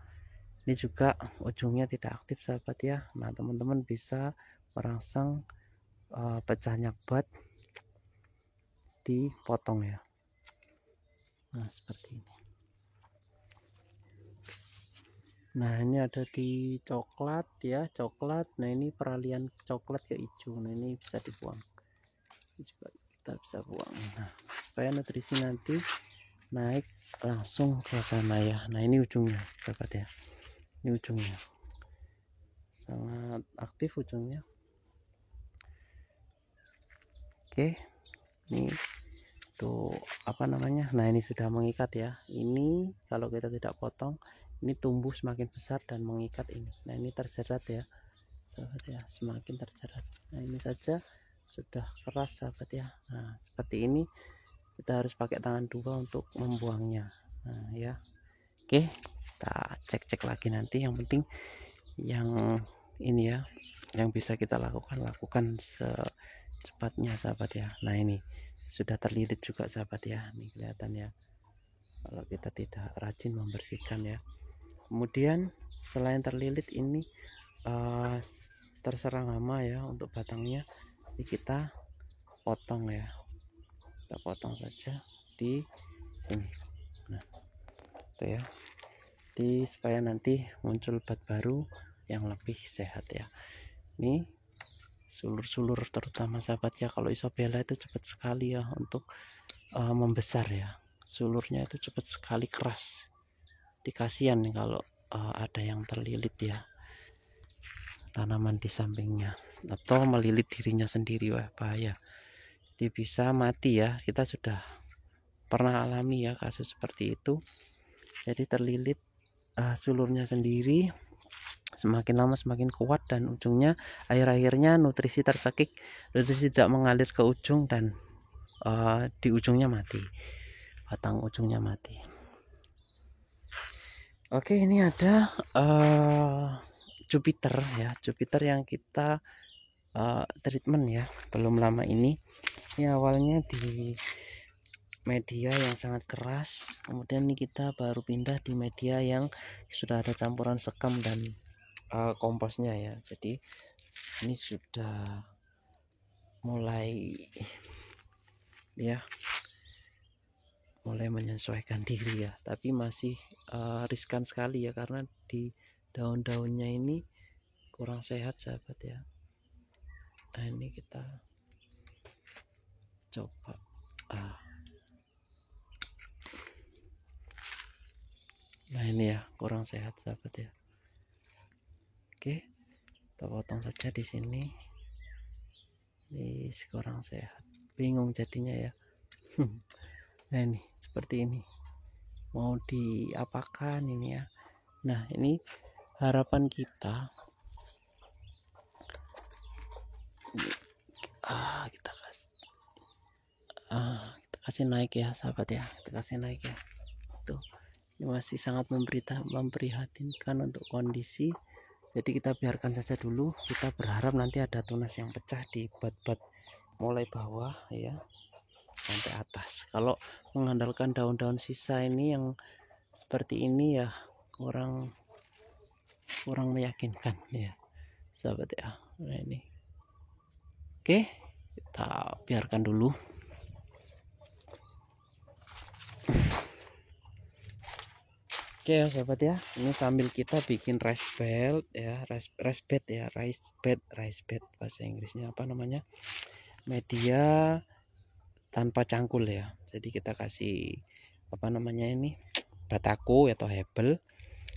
Ini juga ujungnya tidak aktif sahabat ya. Nah teman-teman bisa merangsang pecahnya bat, dipotong ya. Nah seperti ini. Nah ini ada di coklat ya, coklat. Nah ini peralihan coklat ke hijau. Nah ini bisa dibuang. Ini juga kita bisa buang. Nah supaya nutrisi nanti naik langsung ke sana ya. Nah ini ujungnya sahabat ya. Ini ujungnya sangat aktif ujungnya. Oke, ini tuh apa namanya, nah ini sudah mengikat ya. Ini kalau kita tidak potong ini tumbuh semakin besar dan mengikat ini. Nah ini terjerat ya sahabat ya, semakin terjerat. Nah ini saja sudah keras sahabat ya. Nah seperti ini kita harus pakai tangan dua untuk membuangnya. Nah ya, oke, kita cek lagi nanti. Yang penting yang ini ya, yang bisa kita lakukan secepatnya sahabat ya. Nah ini sudah terlilit juga sahabat ya, ini kelihatan ya kalau kita tidak rajin membersihkan ya. Kemudian selain terlilit ini terserang hama ya untuk batangnya, ini kita potong ya, kita potong saja di sini. Nah itu ya, supaya nanti muncul bat baru yang lebih sehat ya. Ini sulur-sulur terutama sahabat ya, kalau Isobella itu cepat sekali ya untuk membesar ya. Sulurnya itu cepat sekali keras. Dikasihan nih kalau ada yang terlilit ya tanaman di sampingnya, atau melilit dirinya sendiri. Wah bahaya, dia bisa mati ya. Kita sudah pernah alami ya kasus seperti itu. Jadi terlilit sulurnya sendiri, semakin lama semakin kuat, dan ujungnya akhir-akhirnya nutrisi tercekik, nutrisi tidak mengalir ke ujung, dan di ujungnya mati, batang ujungnya mati. Oke, ini ada Jupiter ya, Jupiter yang kita treatment ya belum lama ini. Ini awalnya di media yang sangat keras, kemudian ini kita baru pindah di media yang sudah ada campuran sekam dan komposnya ya. Jadi ini sudah mulai menyesuaikan diri ya, tapi masih riskan sekali ya karena di daun-daunnya ini kurang sehat sahabat ya. Nah ini kita coba nah ini ya kurang sehat sahabat ya. Oke, kita potong saja di sini. Ini kurang sehat, bingung jadinya ya. Nah ini seperti ini, mau diapakan ini ya. Nah ini harapan kita, kita kasih naik ya sahabat ya, kita kasih naik ya. Tuh, ini masih sangat memprihatinkan untuk kondisi. Jadi kita biarkan saja dulu. Kita berharap nanti ada tunas yang pecah di bat-bat mulai bawah ya sampai atas. Kalau mengandalkan daun-daun sisa ini yang seperti ini ya kurang meyakinkan ya sahabat ya. Nah ini oke, kita biarkan dulu. Oke ya sahabat ya, ini sambil kita bikin rice bed ya, rice bed bahasa Inggrisnya apa namanya, media tanpa cangkul ya. Jadi kita kasih apa namanya ini, batako atau hebel,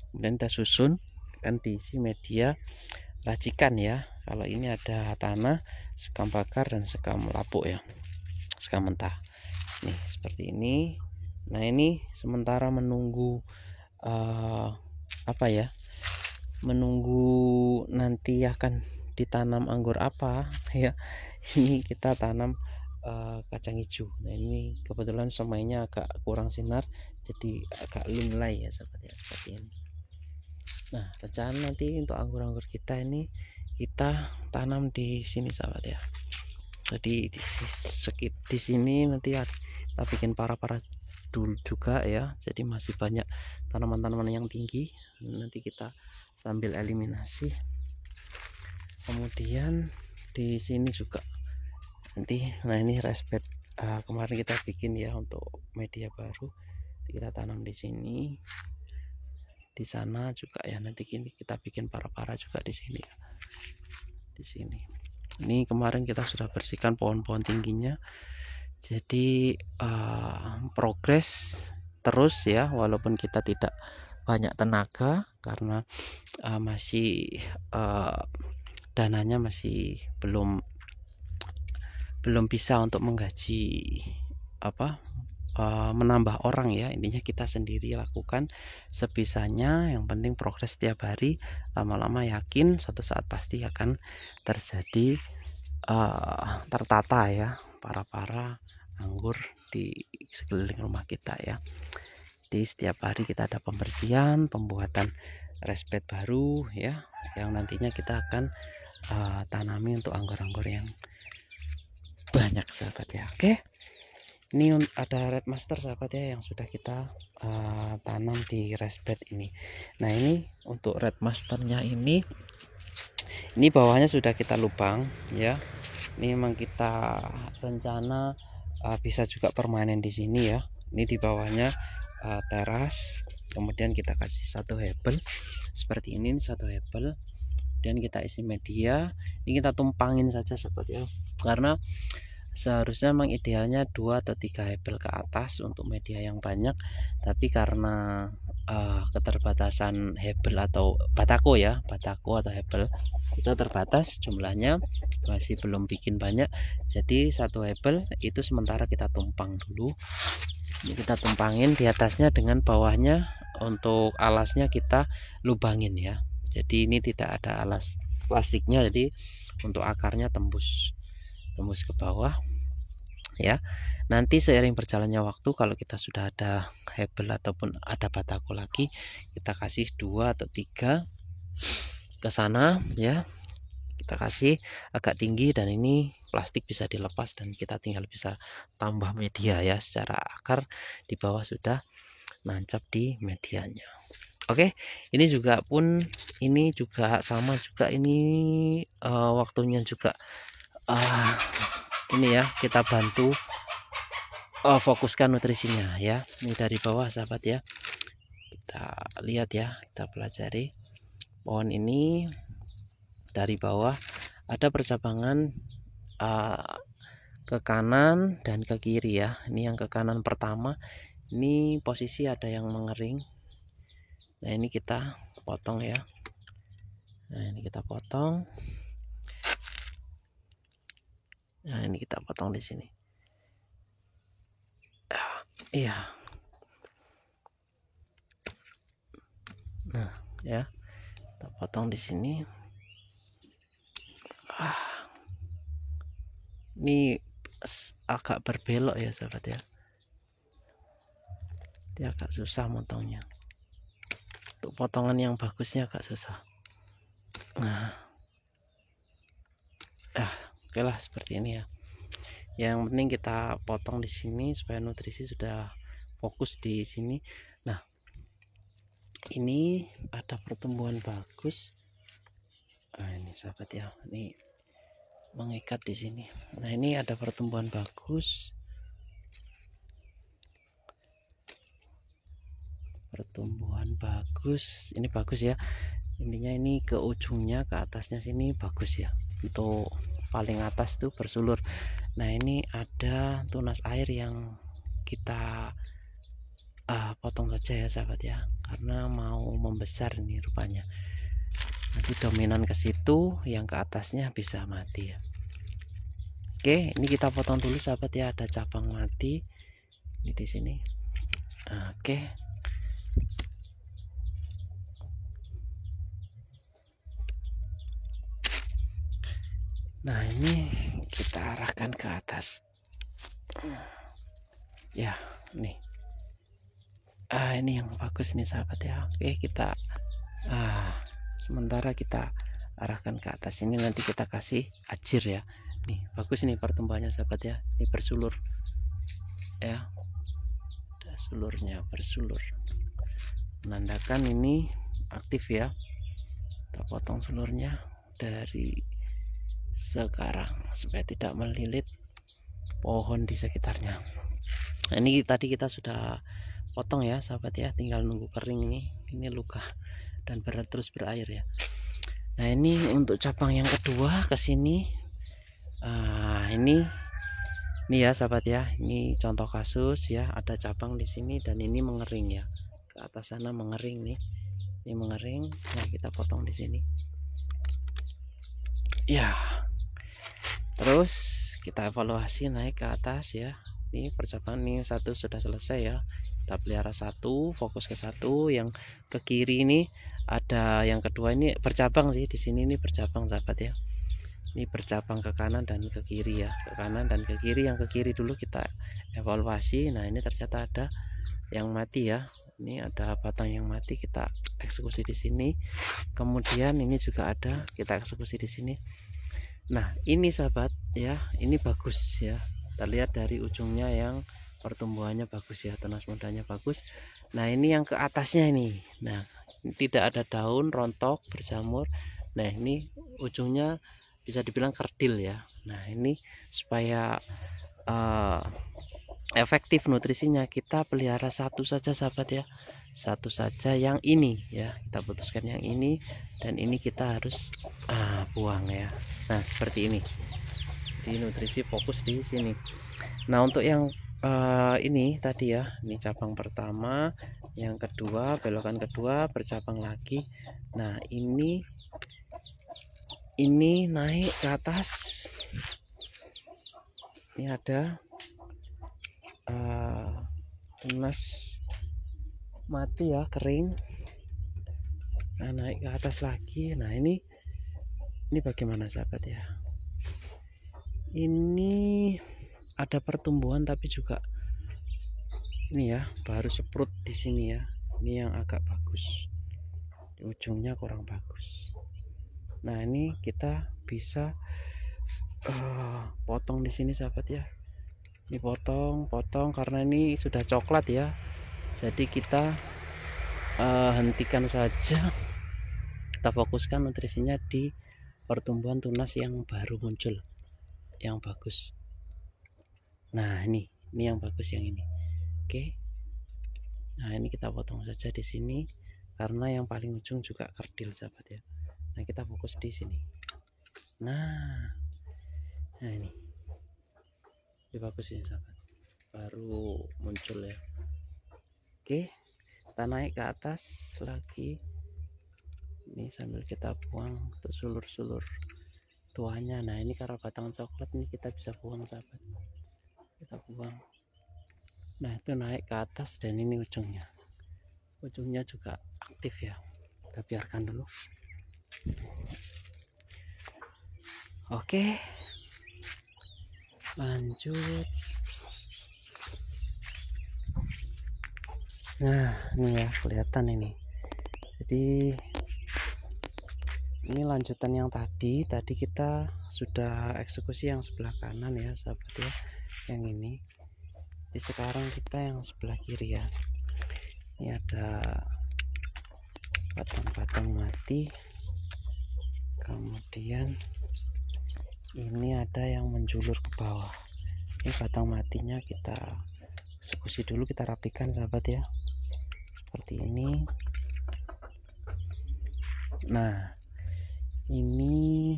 kemudian kita susun kan diisi media racikan ya. Kalau ini ada tanah, sekam bakar, dan sekam lapuk ya, sekam mentah. Nih seperti ini. Nah ini sementara menunggu menunggu nanti akan ditanam anggur apa ya. Ini kita tanam kacang hijau. Nah ini kebetulan semainya agak kurang sinar, jadi agak lunglai ya seperti ini. Nah rencana nanti untuk anggur-anggur kita ini kita tanam di sini sahabat ya. Jadi di sini nanti kita bikin para dulu juga ya, jadi masih banyak tanaman-tanaman yang tinggi. Nanti kita sambil eliminasi. Kemudian di sini juga nanti, nah ini respect kemarin kita bikin ya untuk media baru, kita tanam di sini. Di sana juga ya, nanti kini kita bikin para-para juga di sini ya. Di sini ini kemarin kita sudah bersihkan pohon-pohon tingginya, jadi progres terus ya, walaupun kita tidak banyak tenaga karena masih dananya masih belum bisa untuk menggaji menambah orang ya. Intinya kita sendiri lakukan sebisanya, yang penting progres setiap hari. Lama-lama yakin suatu saat pasti akan terjadi tertata ya para anggur di sekeliling rumah kita ya. Di setiap hari kita ada pembersihan, pembuatan respect baru ya, yang nantinya kita akan tanami untuk anggur-anggur yang banyak sahabat ya. Oke, ini ada red master sahabat ya, yang sudah kita tanam di respect ini. Nah ini untuk red masternya ini bawahnya sudah kita lubang ya. Ini memang kita rencana bisa juga permanen di sini ya. Ini di bawahnya teras, kemudian kita kasih satu hebel seperti ini, satu hebel, dan kita isi media. Ini kita tumpangin saja sahabat ya, karena seharusnya memang idealnya 2 atau 3 hebel ke atas untuk media yang banyak, tapi karena keterbatasan hebel atau batako atau hebel itu terbatas jumlahnya, masih belum bikin banyak, jadi satu hebel itu sementara kita tumpang dulu. Ini kita tumpangin di atasnya, dengan bawahnya untuk alasnya kita lubangin ya, jadi ini tidak ada alas plastiknya, jadi untuk akarnya tembus ke bawah ya. Nanti seiring berjalannya waktu, kalau kita sudah ada hebel ataupun ada batako lagi, kita kasih 2 atau 3 ke sana ya, kita kasih agak tinggi, dan ini plastik bisa dilepas dan kita tinggal bisa tambah media ya secara akar. Di bawah sudah nancap di medianya. Oke, ini juga sama juga ini waktunya juga ini ya, kita bantu fokuskan nutrisinya ya. Ini dari bawah sahabat ya, kita lihat ya, kita pelajari pohon ini dari bawah ada percabangan ke kanan dan ke kiri ya. Ini yang ke kanan pertama, ini posisi ada yang mengering. Nah ini kita potong ya. Nah ini kita potong. Nah ini kita potong di sini. Iya. Nah ya, kita potong di sini. Ini agak berbelok ya sahabat ya. Dia agak susah motongnya. Untuk potongan yang bagusnya agak susah. Nah, oke lah seperti ini ya. Yang penting kita potong di sini supaya nutrisi sudah fokus di sini. Nah, ini ada pertumbuhan bagus. Nah, ini sahabat ya, ini mengikat di sini. Nah, ini ada pertumbuhan bagus. Ini bagus ya. Intinya ini ke ujungnya, ke atasnya sini bagus ya. Untuk paling atas tuh bersulur. Nah ini ada tunas air yang kita potong saja ya sahabat ya, karena mau membesar ini rupanya. Nanti dominan ke situ, yang ke atasnya bisa mati ya. Oke, ini kita potong dulu sahabat ya, ada cabang mati ini di sini. Oke. Nah ini kita arahkan ke atas ya, nih ini yang bagus nih sahabat ya. Oke, kita sementara kita arahkan ke atas. Ini nanti kita kasih ajir ya. Nih bagus nih pertumbuhannya sahabat ya, ini bersulur ya, sulurnya bersulur, menandakan ini aktif ya. Kita potong sulurnya dari sekarang supaya tidak melilit pohon di sekitarnya. Nah, ini tadi kita sudah potong ya sahabat ya, tinggal nunggu kering. Ini luka dan terus berair ya. Nah, ini untuk cabang yang kedua ke sini. Ini ya sahabat ya, ini contoh kasus ya, ada cabang di sini dan ini mengering ya, ke atas sana mengering nih, ini mengering. Nah, kita potong di sini ya, terus kita evaluasi naik ke atas ya. Ini percabangan ini satu sudah selesai ya, kita pelihara satu, fokus ke satu. Yang ke kiri ini ada yang kedua, ini bercabang sih di sini, ini bercabang sahabat ya. Ini bercabang ke kanan dan ke kiri ya, ke kanan dan ke kiri. Yang ke kiri dulu kita evaluasi. Nah, ini ternyata ada yang mati ya, ini ada batang yang mati, kita eksekusi di sini. Kemudian ini juga ada, kita eksekusi di sini. Nah, ini sahabat ya, ini bagus ya, terlihat dari ujungnya yang pertumbuhannya bagus ya, tunas mudanya bagus. Nah, ini yang ke atasnya ini, nah tidak ada daun, rontok, berjamur. Nah, ini ujungnya bisa dibilang kerdil ya. Nah, ini supaya efektif nutrisinya, kita pelihara satu saja sahabat ya, satu saja yang ini ya, kita putuskan yang ini, dan ini kita harus buang ya. Nah, seperti ini, di nutrisi fokus di sini. Nah, untuk yang ini tadi ya, ini cabang pertama, yang kedua, belokan kedua, bercabang lagi. Nah, ini naik ke atas, ini ada tunas mati ya, kering. Nah, naik ke atas lagi. Nah, ini bagaimana sahabat ya, ini ada pertumbuhan tapi juga ini ya, baru seprut di sini ya. Ini yang agak bagus, di ujungnya kurang bagus. Nah, ini kita bisa potong di sini sahabat ya. Ini potong karena ini sudah coklat ya, jadi kita hentikan saja. Kita fokuskan nutrisinya di pertumbuhan tunas yang baru muncul, yang bagus. Nah, ini yang bagus, yang ini. Oke. Nah, ini kita potong saja di sini karena yang paling ujung juga kerdil sahabat ya. Nah, kita fokus di sini. Nah ini bagus ini sahabat, baru muncul ya. Oke, kita naik ke atas lagi. Ini sambil kita buang untuk sulur-sulur tuanya. Nah, ini karena batang coklat ini kita bisa buang sahabat, kita buang. Nah, itu naik ke atas dan ini ujungnya juga aktif ya, kita biarkan dulu. Oke, lanjut. Nah, ini ya, kelihatan ini. Jadi ini lanjutan yang tadi kita sudah eksekusi yang sebelah kanan ya sahabat ya, yang ini. Jadi sekarang kita yang sebelah kiri ya. Ini ada batang-batang mati, kemudian ini ada yang menjulur ke bawah. Ini batang matinya kita eksekusi dulu, kita rapikan sahabat ya, seperti ini. Nah, ini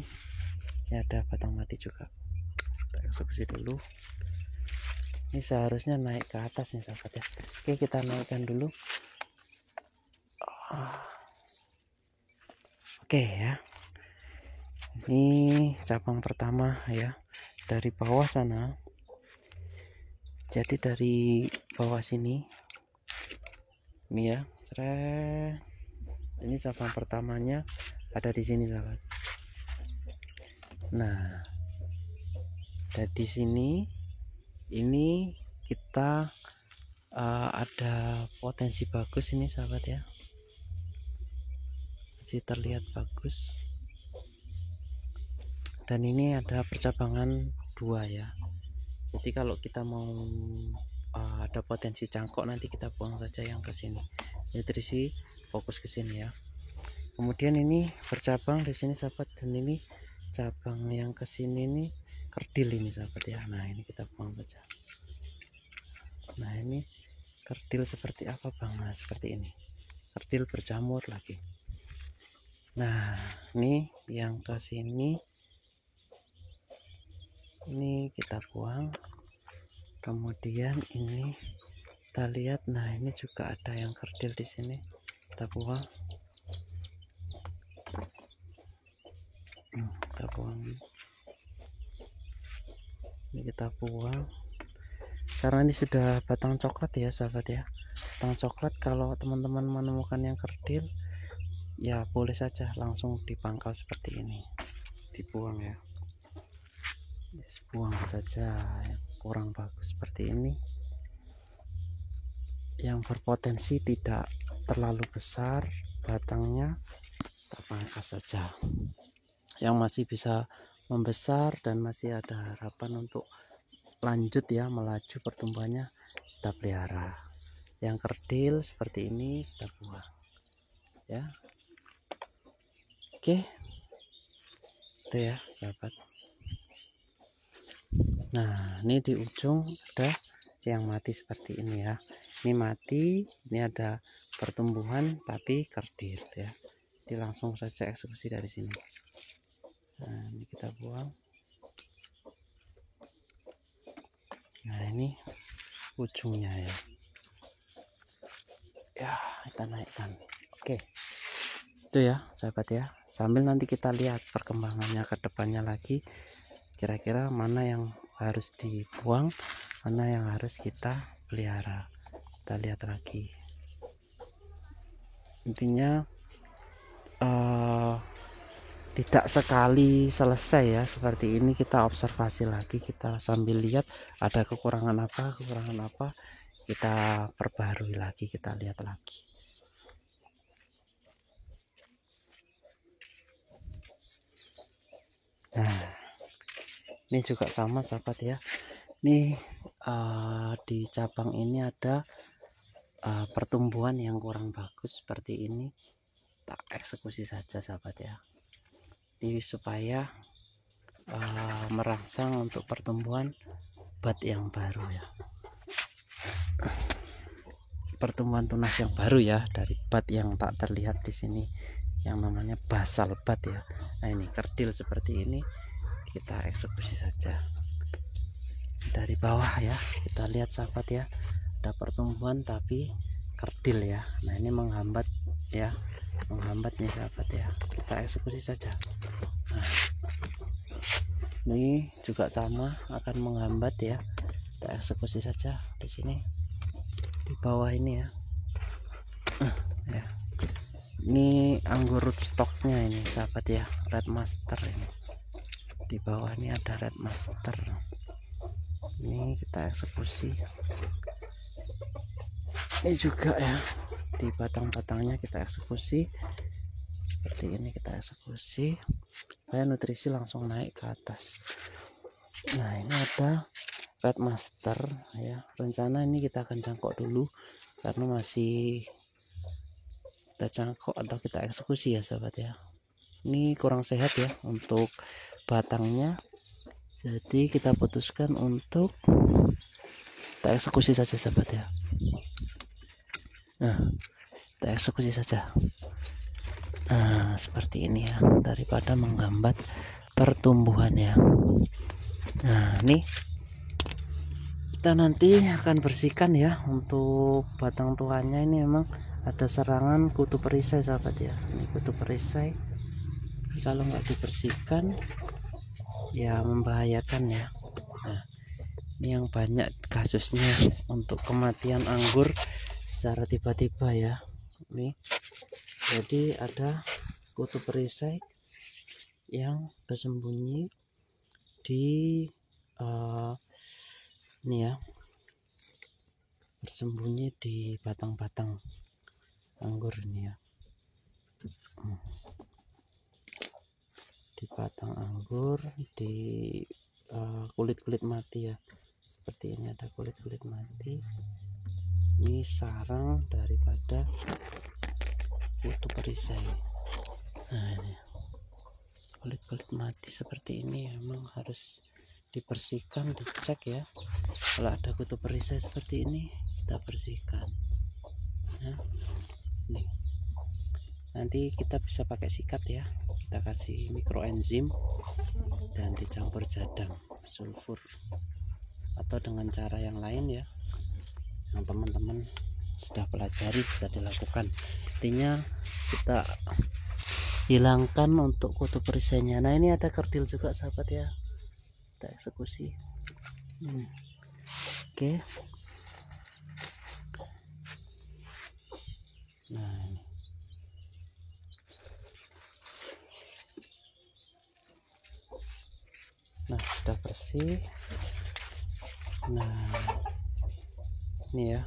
ada batang mati juga, kita eksekusi dulu. Ini seharusnya naik ke atas nih sahabat ya. Oke, kita naikkan dulu. Oke ya, ini cabang pertama ya, dari bawah sana. Jadi dari bawah sini ini ya, ini cabang pertamanya ada di sini sahabat. Nah, dari sini ini kita ada potensi bagus ini sahabat ya, masih terlihat bagus. Dan ini ada percabangan dua ya. Jadi kalau kita mau ada potensi cangkok, nanti kita buang saja yang ke sini. Nutrisi fokus ke sini ya. Kemudian ini bercabang di sini sahabat, dan ini cabang yang ke sini nih kerdil ini sahabat ya. Nah ini kita buang saja. Nah ini kerdil seperti apa bang? Nah seperti ini, kerdil berjamur lagi. Nah ini yang ke sini ini kita buang. Kemudian ini kita lihat, nah ini juga ada yang kerdil di sini, kita buang. Kita buang, ini kita buang karena ini sudah batang coklat ya sahabat ya. Batang coklat, kalau teman-teman menemukan yang kerdil ya boleh saja langsung dipangkal seperti ini, dibuang ya, buang saja. Yang kurang bagus seperti ini, yang berpotensi tidak terlalu besar batangnya, kita pangkas saja. Yang masih bisa membesar dan masih ada harapan untuk lanjut ya, melaju pertumbuhannya, kita pelihara. Yang kerdil seperti ini kita buang ya. Oke, itu ya sahabat. Nah ini di ujung ada yang mati seperti ini ya. Ini mati, ini ada pertumbuhan tapi kerdil ya. Jadi langsung saja eksekusi dari sini. Nah ini kita buang. Nah ini ujungnya ya. Ya kita naikkan. Oke, itu ya sahabat ya. Sambil nanti kita lihat perkembangannya ke depannya lagi, kira-kira mana yang harus dibuang, mana yang harus kita pelihara. Kita lihat lagi. Intinya tidak sekali selesai ya seperti ini, kita observasi lagi, kita sambil lihat ada kekurangan apa, kita perbarui lagi, kita lihat lagi. Nah ini juga sama sahabat ya. Ini di cabang ini ada pertumbuhan yang kurang bagus seperti ini, tak eksekusi saja sahabat ya. Jadi supaya merangsang untuk pertumbuhan bud yang baru ya, pertumbuhan tunas yang baru ya, dari bud yang tak terlihat di sini yang namanya basal bud ya. Nah ini kerdil seperti ini, kita eksekusi saja dari bawah ya. Kita lihat sahabat ya, ada pertumbuhan tapi kerdil ya. Nah ini menghambat ya, menghambat nih sahabat ya, kita eksekusi saja. Nah ini juga sama, akan menghambat ya, kita eksekusi saja di sini, di bawah ini ya. Ya ini anggur rootstocknya ini sahabat ya, red master ini. Di bawah ini ada red master, ini kita eksekusi. Ini juga ya, di batang-batangnya kita eksekusi seperti ini, kita eksekusi supaya nutrisi langsung naik ke atas. Nah ini ada red master ya, rencana ini kita akan cangkok dulu karena masih kita cangkok atau kita eksekusi ya sahabat ya. Ini kurang sehat ya untuk batangnya, jadi kita putuskan untuk kita eksekusi saja sahabat ya. Nah kita eksekusi saja. Nah seperti ini ya, daripada menghambat pertumbuhannya. Nah ini kita nanti akan bersihkan ya. Untuk batang tuanya ini memang ada serangan kutu perisai sahabat ya. Ini kutu perisai, kalau nggak dibersihkan ya membahayakan ya. Nah ini yang banyak kasusnya untuk kematian anggur secara tiba-tiba ya. Ini jadi ada kutu perisai yang bersembunyi di ini ya, bersembunyi di batang-batang anggur ini ya, di batang anggur, di kulit-kulit mati ya seperti ini, ada kulit-kulit mati. Ini sarang daripada kutu perisai. Nah, ini kulit-kulit mati seperti ini memang harus dibersihkan, dicek ya. Kalau ada kutu perisai seperti ini kita bersihkan. Nah, nih. Nanti kita bisa pakai sikat ya. Kita kasih mikroenzim dan dicampur jadang sulfur, atau dengan cara yang lain ya, yang teman-teman sudah pelajari bisa dilakukan. Intinya kita hilangkan untuk kutu perisainya. Nah, ini ada kerdil juga sahabat ya, kita eksekusi. Oke. Nah, ini. Nah, sudah bersih. Nah, ini ya,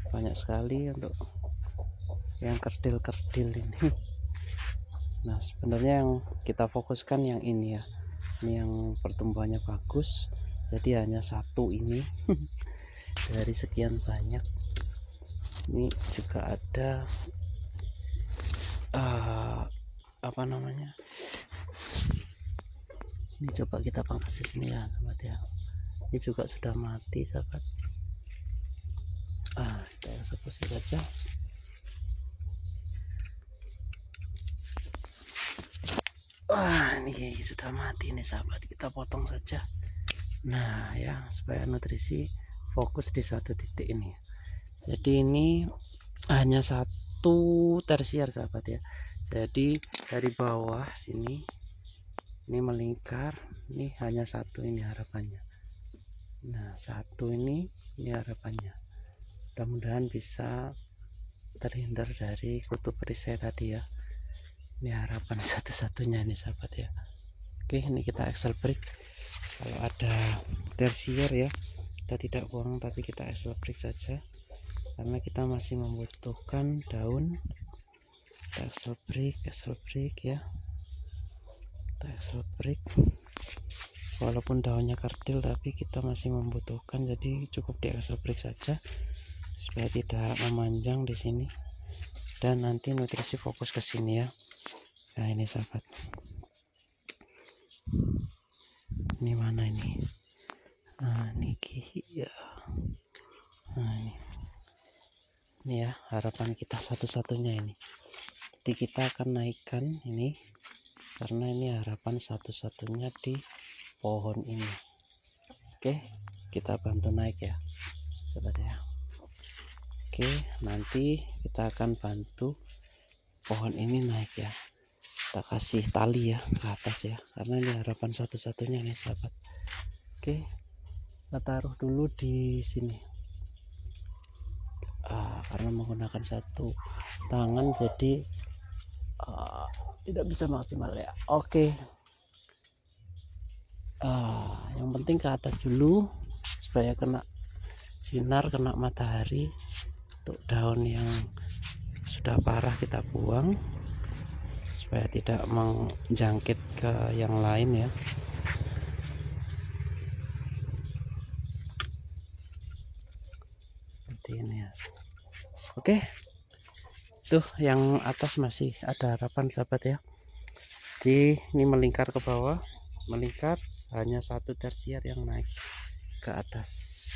banyak sekali untuk yang kerdil-kerdil ini. Nah, sebenarnya yang kita fokuskan yang ini ya, ini yang pertumbuhannya bagus, jadi hanya satu ini dari sekian banyak. Ini juga ada apa namanya, ini coba kita pangkas di sini ya sahabat ya. Ini juga sudah mati sahabat. Kita eksekusi saja. Ini sudah mati nih sahabat, kita potong saja. Nah ya, supaya nutrisi fokus di satu titik ini. Jadi ini hanya satu tersier sahabat ya. Jadi dari bawah sini ini melingkar, ini hanya satu, ini harapannya. Nah, satu ini harapannya. Mudah-mudahan bisa terhindar dari kutu perisai tadi ya. Ini harapan satu-satunya ini sahabat ya. Oke, ini kita Excel break. Kalau ada tersier ya, kita tidak buang tapi kita Excel break saja, karena kita masih membutuhkan daun. Kita Excel break ya. Kita Excel break. Walaupun daunnya kerdil tapi kita masih membutuhkan, jadi cukup di Excel break saja supaya tidak memanjang di sini, dan nanti nutrisi fokus ke sini ya. Nah, ini sahabat. Ini mana ini? Nah, ini ya. Nah, ini ya, harapan kita satu-satunya ini. Jadi kita akan naikkan ini, karena ini harapan satu-satunya di pohon ini. Oke, kita bantu naik ya sahabat ya. Oke, nanti kita akan bantu pohon ini naik ya. Kita kasih tali ya ke atas ya, karena ini harapan satu-satunya nih sahabat. Oke, kita taruh dulu di sini. Karena menggunakan satu tangan jadi tidak bisa maksimal ya. Oke. Yang penting ke atas dulu supaya kena sinar, kena matahari. Untuk daun yang sudah parah kita buang supaya tidak menjangkit ke yang lain ya. Seperti ini ya. Oke, tuh yang atas masih ada harapan sahabat ya. Jadi ini melingkar ke bawah, melingkar, hanya satu tersier yang naik ke atas.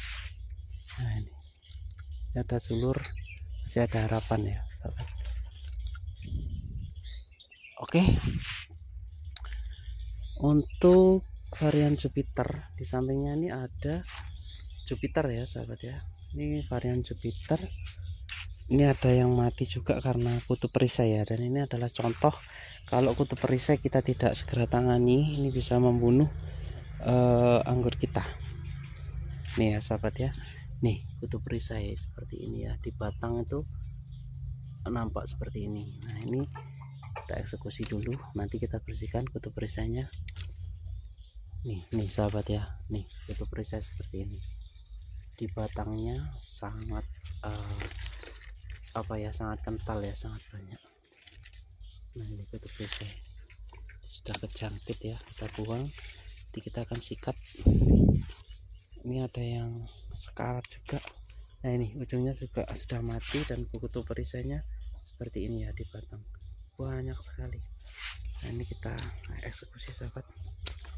Nah, ini ada sulur, masih ada harapan ya sahabat. Oke, untuk varian Jupiter di sampingnya ini ada Jupiter ya sahabat ya. Ini varian Jupiter. Ini ada yang mati juga karena kutu perisai ya, dan ini adalah contoh kalau kutu perisai kita tidak segera tangani, ini bisa membunuh anggur kita. Nih ya sahabat ya, nih kutu perisai seperti ini ya, di batang itu nampak seperti ini. Nah, ini kita eksekusi dulu, nanti kita bersihkan kutu perisainya. Nih sahabat ya, nih kutu perisai seperti ini. Di batangnya sangat sangat kental ya, sangat banyak. Nah, ini kutu perisai sudah kejangkit ya, kita buang. Nanti kita akan sikat. Ini ada yang sekarat juga. Nah ini ujungnya juga sudah mati dan kutu perisainya seperti ini ya di batang, banyak sekali. Nah ini kita eksekusi sahabat,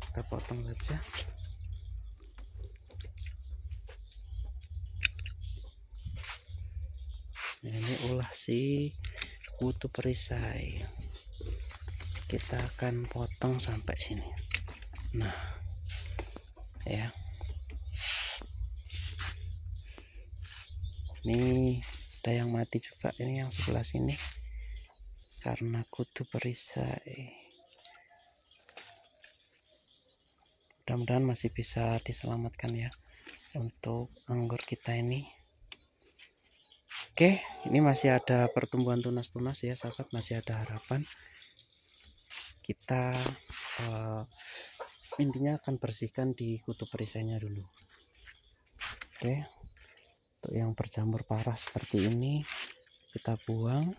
kita potong saja. Nah, ini ulah si kutu perisai, kita akan potong sampai sini. Nah ya, ini ada yang mati juga, ini yang sebelah sini karena kutu perisai. Mudah-mudahan masih bisa diselamatkan ya untuk anggur kita ini. Oke, ini masih ada pertumbuhan tunas-tunas ya sahabat, masih ada harapan. Kita intinya akan bersihkan di kutu perisainya dulu. Oke, untuk yang berjamur parah seperti ini kita buang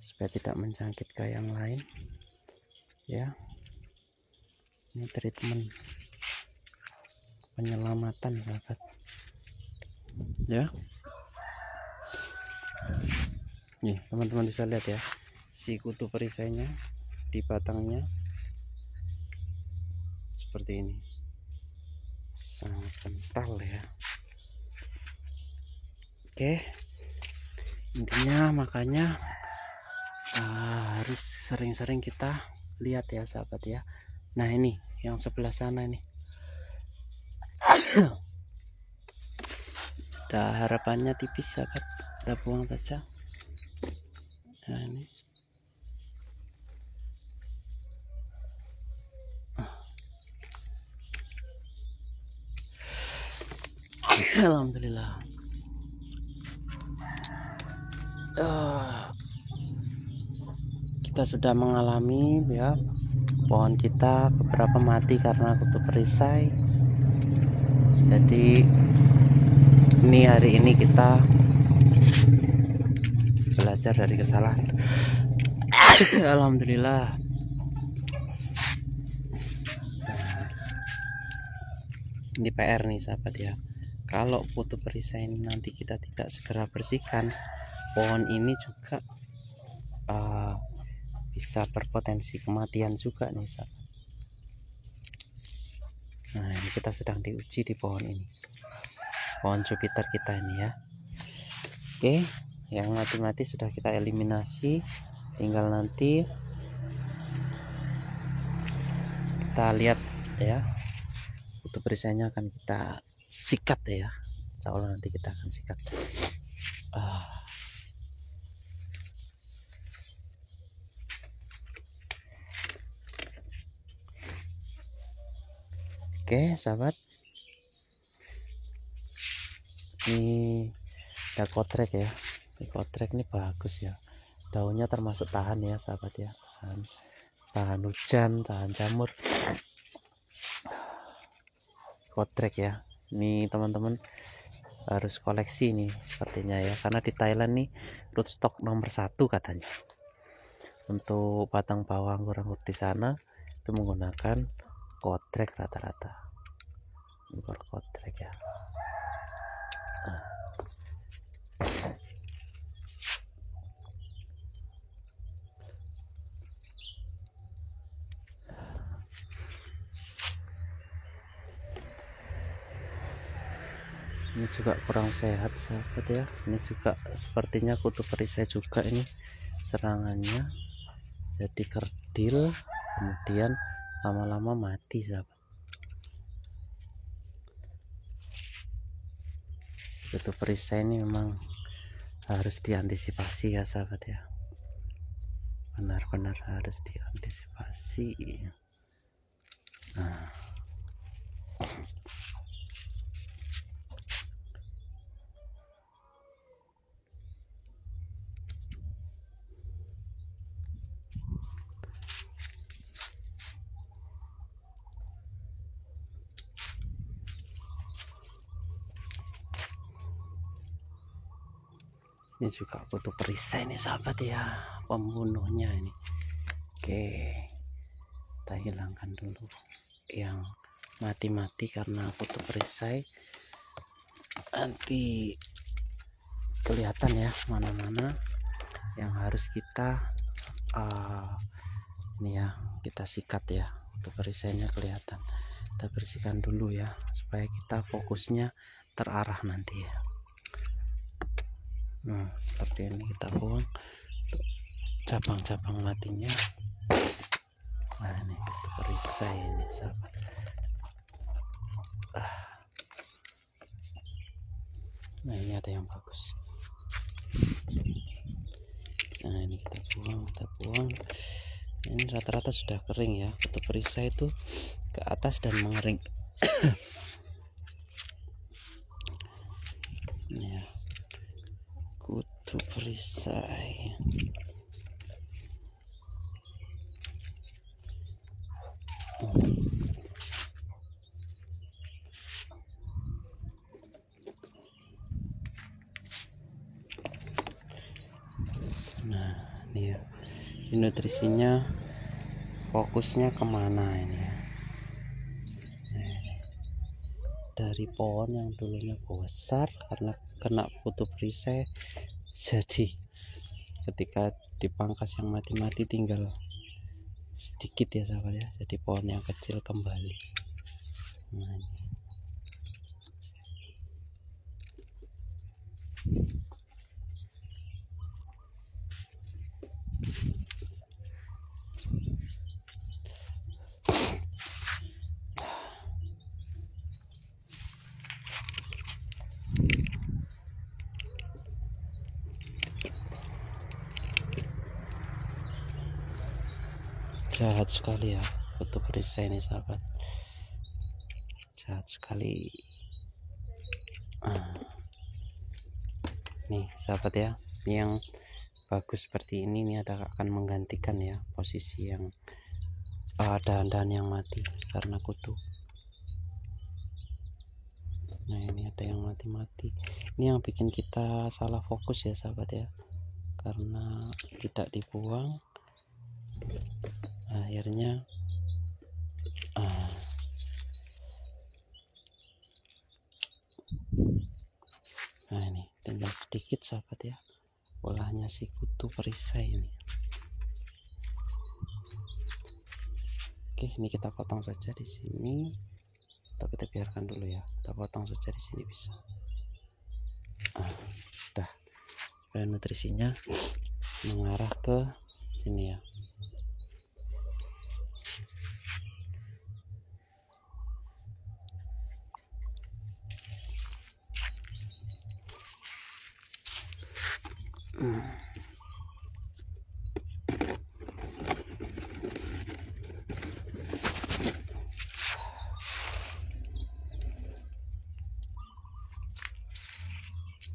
supaya tidak menjangkit ke yang lain ya. Ini treatment penyelamatan sahabat ya. Nih teman-teman bisa lihat ya, si kutu perisainya di batangnya seperti ini, sangat kental ya. Oke, intinya makanya harus sering-sering kita lihat ya sahabat ya. Nah ini yang sebelah sana ini sudah harapannya tipis sahabat, kita buang saja. Nah ini alhamdulillah. Kita sudah mengalami ya, pohon kita beberapa mati karena kutu perisai. Jadi ini hari ini kita belajar dari kesalahan. Alhamdulillah. Ini PR nih sahabat ya, kalau kutu perisai ini nanti kita tidak segera bersihkan, pohon ini juga bisa berpotensi kematian juga nih sahabat. Nah ini kita sedang diuji di pohon ini, pohon Jupiter kita ini ya. Oke, yang mati-mati sudah kita eliminasi, tinggal nanti kita lihat ya, kutu perisainya akan kita sikat ya, insya Allah nanti kita akan sikat. Oke sahabat, ini ada kotrek ya, ini kotrek ini bagus ya, daunnya termasuk tahan ya sahabat ya, tahan hujan, tahan jamur. Kotrek ya, ini teman-teman harus koleksi nih sepertinya ya, karena di Thailand nih rootstock nomor 1 katanya untuk batang bawah anggur-anggur di sana itu menggunakan kotrek rata-rata, impor kotrek ya. Ini juga kurang sehat sahabat ya, ini juga sepertinya kutu perisai juga ini serangannya, jadi kerdil kemudian lama-lama mati sahabat. Kutu perisai ini memang harus diantisipasi ya sahabat ya, benar-benar harus diantisipasi. Nah ini juga kutu perisai nih sahabat ya, pembunuhnya ini. Oke, kita hilangkan dulu yang mati-mati karena kutu perisai, nanti kelihatan ya mana-mana yang harus kita ini ya, kita sikat ya, kutu perisainya kelihatan. Kita bersihkan dulu ya supaya kita fokusnya terarah nanti ya. Nah seperti ini kita buang cabang-cabang matinya. Nah ini kutu perisai ini sahabat. Nah ini ada yang bagus. Nah ini kita buang. Ini rata-rata sudah kering ya. Kutu perisai itu ke atas dan mengering. Ini ya, kutu perisai. Nah ini ya, ini nutrisinya fokusnya kemana ini ya. Dari pohon yang dulunya besar karena kena kutu perisai, jadi ketika dipangkas yang mati-mati tinggal sedikit ya sahabat ya, jadi pohon yang kecil kembali. Nah, ini. Jahat sekali ya kutu perisai ini sahabat, jahat sekali. Nih sahabat ya, ini yang bagus seperti ini ada akan menggantikan ya posisi yang dahan-dahan yang mati karena kutu. Nah ini ada yang mati-mati, ini yang bikin kita salah fokus ya sahabat ya, karena tidak dibuang akhirnya nah ini tinggal sedikit sahabat ya olahnya si kutu perisai ini. Oke, ini kita potong saja di sini atau kita biarkan dulu ya, kita potong saja di sini bisa. Sudah, dan nutrisinya mengarah ke sini ya.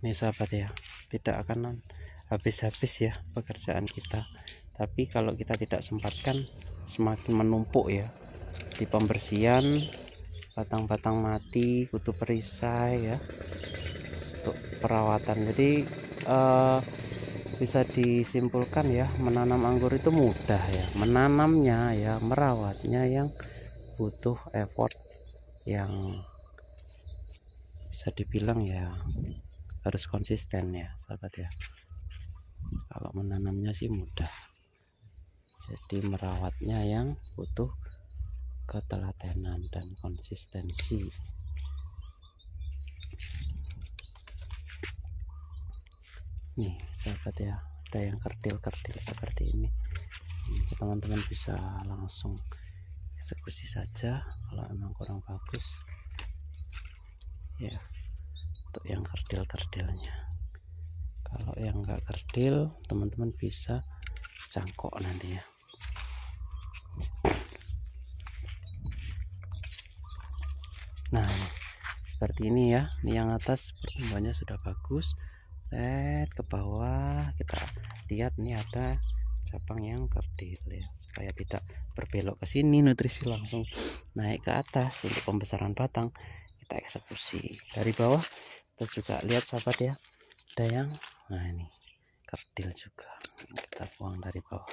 Ini sahabat ya, tidak akan habis-habis ya pekerjaan kita, tapi kalau kita tidak sempatkan semakin menumpuk ya di pembersihan batang-batang mati, kutu perisai ya, untuk perawatan. Jadi bisa disimpulkan ya, menanam anggur itu mudah ya, menanamnya ya, merawatnya yang butuh effort yang bisa dibilang ya harus konsisten ya sahabat ya. Kalau menanamnya sih mudah, jadi merawatnya yang butuh ketelatenan dan konsistensi. Nih sahabat ya, ada yang kerdil-kerdil seperti ini. Teman-teman bisa langsung eksekusi saja kalau emang kurang bagus ya, untuk yang kerdil-kerdilnya. Kalau yang enggak kerdil, teman-teman bisa cangkok nanti ya. Nah seperti ini ya, ini yang atas pertumbuhannya sudah bagus. Lihat ke bawah, kita lihat nih ada cabang yang kerdil ya, supaya tidak berbelok ke sini, nutrisi langsung naik ke atas. Untuk pembesaran batang kita eksekusi dari bawah. Terus juga lihat sahabat ya, ada yang nah ini kerdil juga, kita buang dari bawah.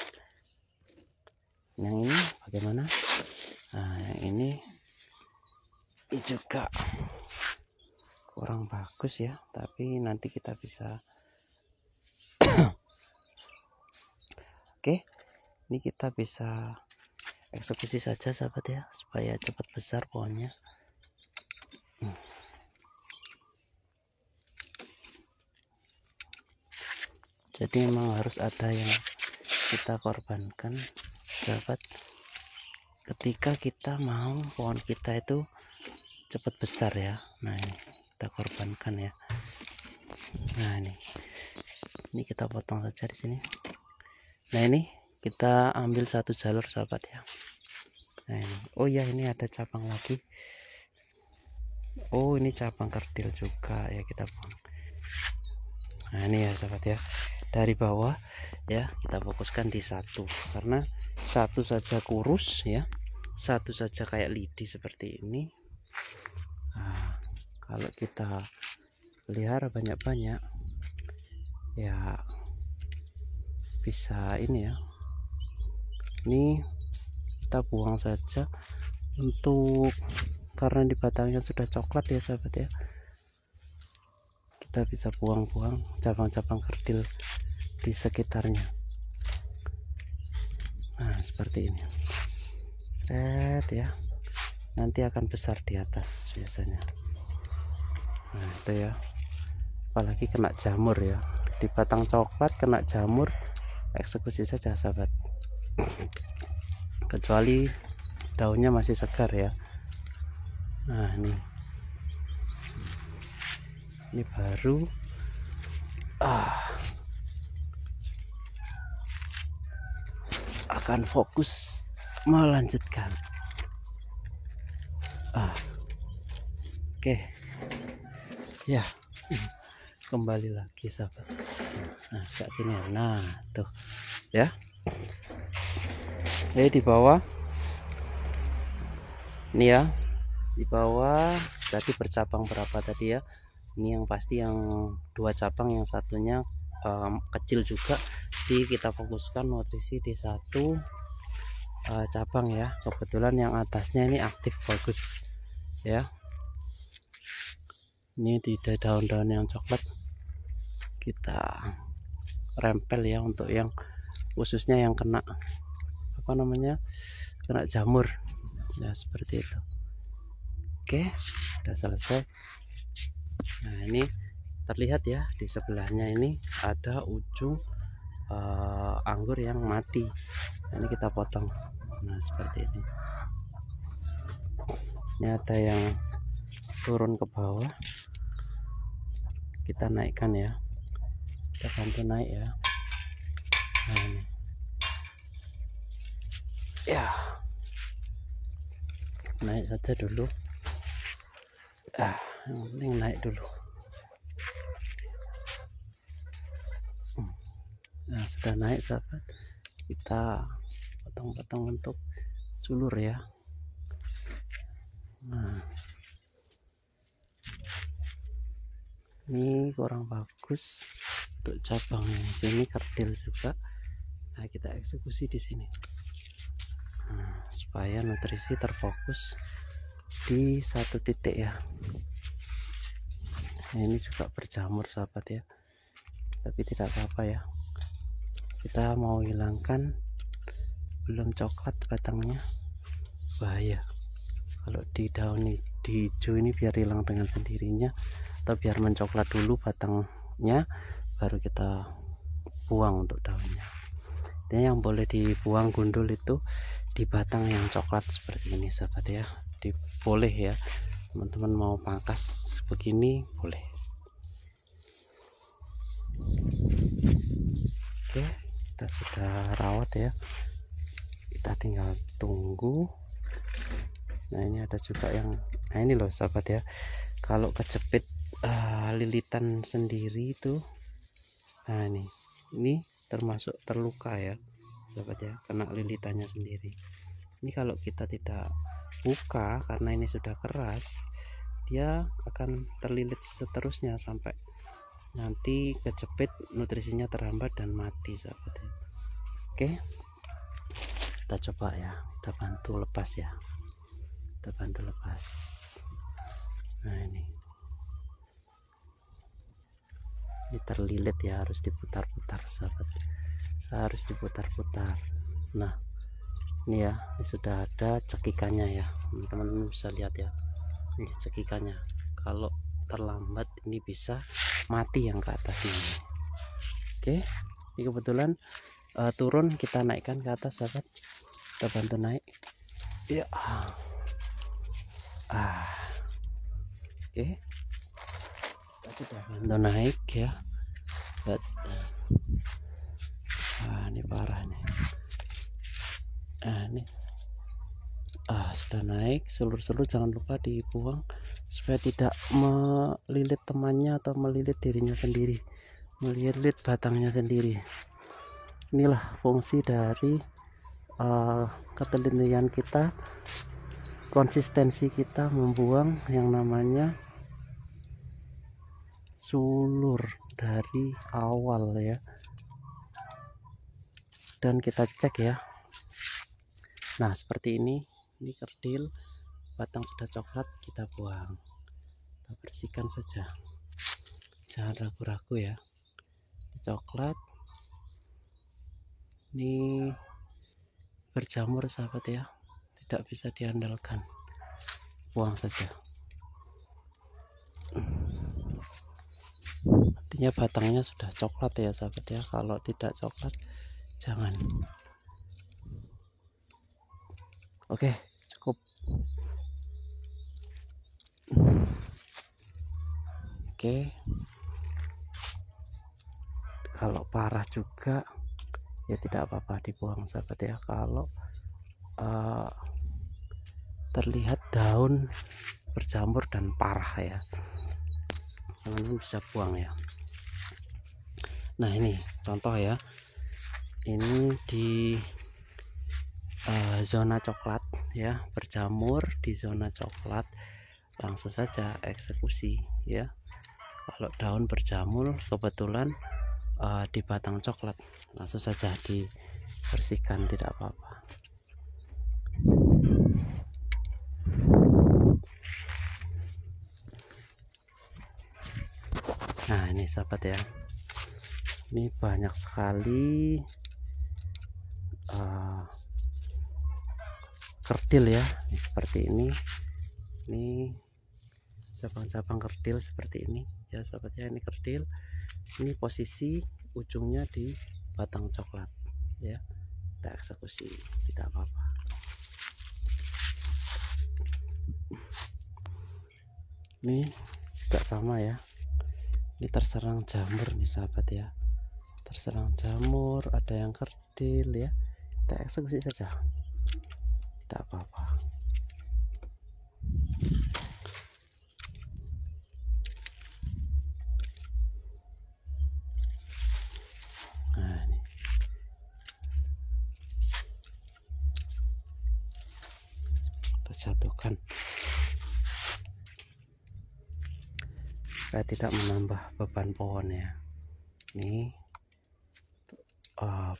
Yang ini bagaimana? Nah yang ini ini juga kurang bagus ya, tapi nanti kita bisa oke, ini kita bisa eksekusi saja sahabat ya, supaya cepat besar pohonnya. Jadi memang harus ada yang kita korbankan sahabat, ketika kita mau pohon kita itu cepat besar ya. Nah ini kita korbankan ya. Nah ini kita potong saja di sini. Nah ini kita ambil satu jalur sahabat ya. Nah ini, oh ya ini ada cabang lagi. Oh ini cabang kerdil juga ya, kita buang. Nah ini ya sahabat ya, dari bawah ya kita fokuskan di satu, karena satu saja kurus ya, satu saja kayak lidi seperti ini. Nah, kalau kita pelihara banyak-banyak ya bisa ini ya. Ini kita buang saja, untuk karena di batangnya sudah coklat ya sahabat ya, kita bisa buang-buang cabang-cabang kerdil di sekitarnya. Nah seperti ini, seret ya, nanti akan besar di atas biasanya. Nah itu ya, apalagi kena jamur ya, di batang coklat kena jamur, eksekusi saja sahabat, kecuali daunnya masih segar ya. Nah ini baru akan fokus melanjutkan. Oke ya, kembali lagi sahabat. Nah agak sini, nah tuh ya. Jadi di bawah ini ya, di bawah tadi bercabang berapa tadi ya, ini yang pasti yang 2 cabang, yang satunya kecil juga. Jadi kita fokuskan nutrisi di satu cabang ya. Kebetulan yang atasnya ini aktif bagus ya. Ini di daun-daun yang coklat kita rempel ya, untuk yang khususnya yang kena apa namanya, kena jamur ya, seperti itu. Oke, udah selesai. Nah ini terlihat ya, di sebelahnya ini ada ujung anggur yang mati. Nah, ini kita potong. Nah seperti ini. Ini ada yang turun ke bawah, kita naikkan ya, kita bantu naik ya. Nah ini ya, naik saja dulu. Yang penting naik dulu. Nah sudah naik sahabat, kita potong-potong untuk sulur ya. Nah ini kurang bagus untuk cabang yang sini, kerdil juga. Nah kita eksekusi di sini, nah, supaya nutrisi terfokus di satu titik ya. Nah, ini juga berjamur sahabat ya, tapi tidak apa-apa ya, kita mau hilangkan belum coklat batangnya, bahaya kalau di daun di hijau ini, biar hilang dengan sendirinya, atau biar mencoklat dulu batangnya baru kita buang untuk daunnya. Ini yang boleh dibuang gundul itu di batang yang coklat seperti ini sahabat ya. Boleh ya teman-teman, mau pangkas begini boleh. Oke, kita sudah rawat ya, kita tinggal tunggu. Nah ini ada juga yang, nah ini loh sahabat ya, kalau kejepit lilitan sendiri itu, nah ini termasuk terluka ya sahabat ya, kena lilitannya sendiri. Ini kalau kita tidak buka, karena ini sudah keras, dia akan terlilit seterusnya sampai nanti kejepit, nutrisinya terhambat dan mati sahabat ya. Oke, kita coba ya, kita bantu lepas ya, kita bantu lepas. Nah ini terlilit ya, harus diputar-putar sahabat, harus diputar-putar. Nah ini ya, ini sudah ada cekikannya ya, teman-teman bisa lihat ya, ini cekikannya. Kalau terlambat ini bisa mati yang ke atasnya ini. Oke, ini kebetulan turun, kita naikkan ke atas sahabat, kita bantu naik ya. Oke, kita sudah bantu naik ya. Ini parah nih. Ini sudah naik. Sulur-sulur jangan lupa dibuang supaya tidak melilit temannya atau melilit dirinya sendiri, melilit batangnya sendiri. Inilah fungsi dari ketelitian kita, konsistensi kita membuang yang namanya sulur dari awal ya. Dan kita cek ya. Nah seperti ini kerdil, batang sudah coklat, kita buang, kita bersihkan saja, jangan ragu-ragu ya. Coklat ini berjamur sahabat ya, tidak bisa diandalkan, buang saja. Artinya batangnya sudah coklat ya sahabat ya, kalau tidak coklat jangan. Oke, cukup. Oke, kalau parah juga ya tidak apa-apa, dibuang sahabat ya. Kalau terlihat daun berjamur dan parah ya, teman-teman bisa buang ya. Nah ini contoh ya, ini di zona coklat ya, berjamur di zona coklat, langsung saja eksekusi ya. Kalau daun berjamur kebetulan di batang coklat, langsung saja dibersihkan, tidak apa-apa. Nah ini sahabat ya, ini banyak sekali kerdil ya, ini seperti ini cabang-cabang kerdil seperti ini ya sahabat ya. Ini kerdil, ini posisi ujungnya di batang coklat ya, kita eksekusi, tidak apa-apa. Ini juga sama ya, ini terserang jamur nih sahabat ya, terserang jamur, ada yang kerdil ya, kita eksekusi saja, tidak apa-apa. Nah ini kita jatuhkan supaya tidak menambah beban pohon ya. Ini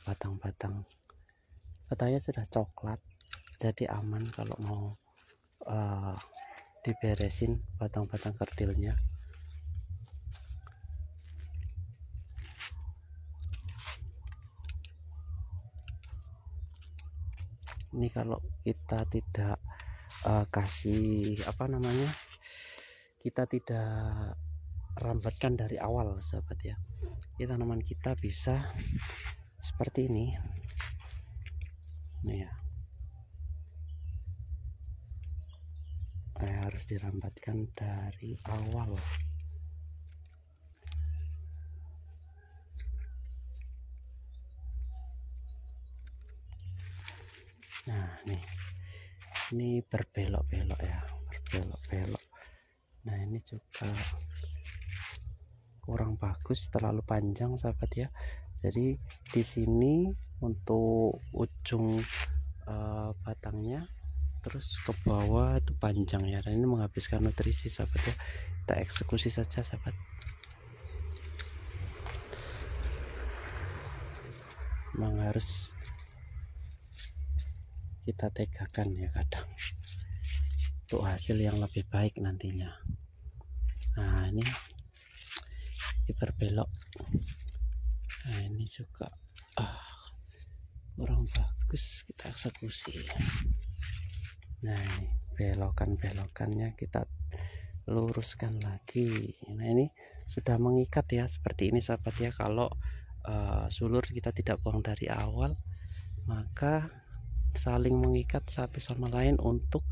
batang-batang batangnya sudah coklat, jadi aman kalau mau diberesin batang-batang kerdilnya. Ini kalau kita tidak kasih kita tidak rambatkan dari awal sahabat ya, tanaman kita bisa seperti ini nih ya. Harus dirambatkan dari awal. Nah ini berbelok-belok ya, berbelok-belok. Nah ini juga kurang bagus, terlalu panjang sahabat ya. Jadi di sini untuk ujung batangnya terus ke bawah itu panjang ya, dan ini menghabiskan nutrisi sahabat ya. Kita eksekusi saja sahabat. Memang harus kita tegakan ya kadang, untuk hasil yang lebih baik nantinya. Nah ini berbelok. Nah ini juga kurang bagus, kita eksekusi. Nah ini belokannya kita luruskan lagi. Nah ini sudah mengikat ya, seperti ini sahabat ya. Kalau sulur kita tidak buang dari awal, maka saling mengikat satu sama lain untuk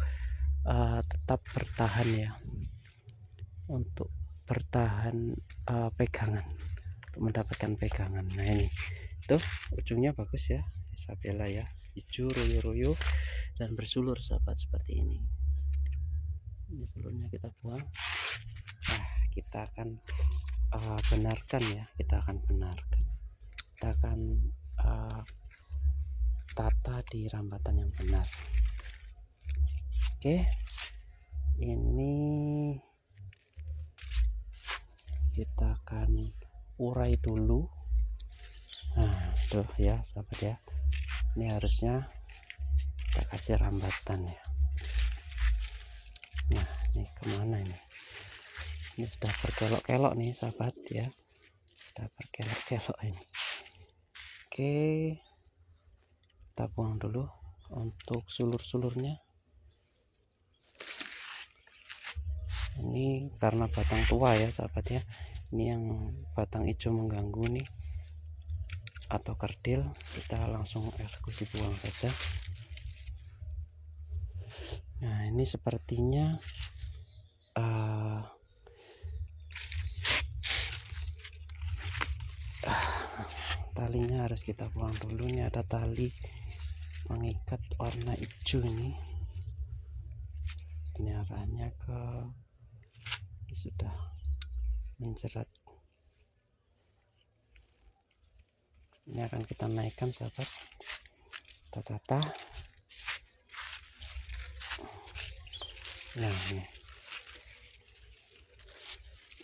tetap bertahan ya, untuk bertahan pegangan, untuk mendapatkan pegangan. Nah ini tuh ujungnya bagus ya, Isabella ya, hijau royo-royo dan bersulur sahabat seperti ini. Ini sulurnya kita buang. Nah kita akan benarkan ya, kita akan tata di rambatan yang benar. Oke, ini kita akan urai dulu. Nah tuh ya sahabat ya, ini harusnya kita kasih rambatan ya. Nah ini kemana ini? Ini sudah berkelok-kelok nih sahabat ya, sudah berkelok-kelok ini. Oke, kita buang dulu untuk sulur-sulurnya. Ini karena batang tua ya sahabat ya, ini yang batang hijau mengganggu nih atau kerdil, kita langsung eksekusi buang saja. Nah ini sepertinya talinya harus kita buang dulu. Ini ada tali mengikat warna hijau ini arahnya ke sudah menjerat. Ini akan kita naikkan sahabat, kita tata. Nah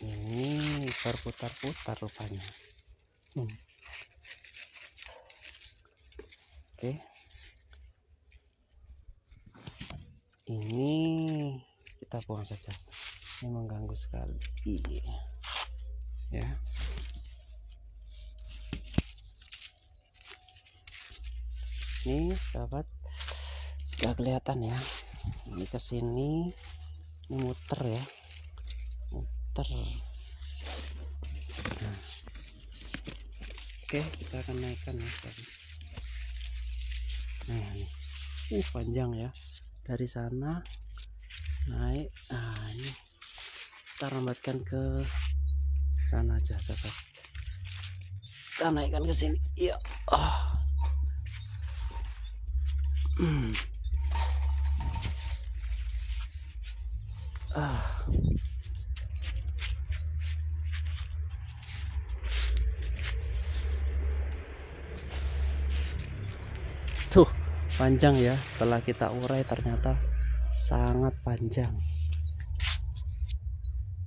ini berputar-putar rupanya. Oke, ini kita buang saja, ini mengganggu sekali ya. Ini sahabat sudah kelihatan ya, ini kesini, ini muter ya, muter. Nah, oke, kita akan naikkan ya sahabat. Nah ini panjang ya, dari sana naik. Nah ini kita rambatkan ke sana aja sahabat, kita naikkan ke sini ya. Tuh panjang ya, setelah kita urai ternyata sangat panjang.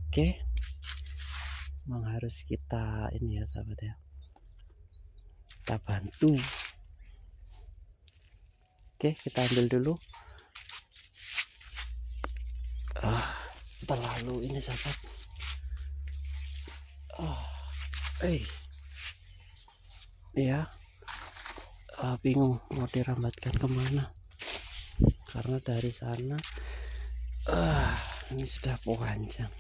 Oke, memang harus kita ini ya sahabat ya, kita bantu. Oke, kita ambil dulu. Terlalu ini sahabat. Ya, bingung mau dirambatkan kemana, karena dari sana ini sudah panjang.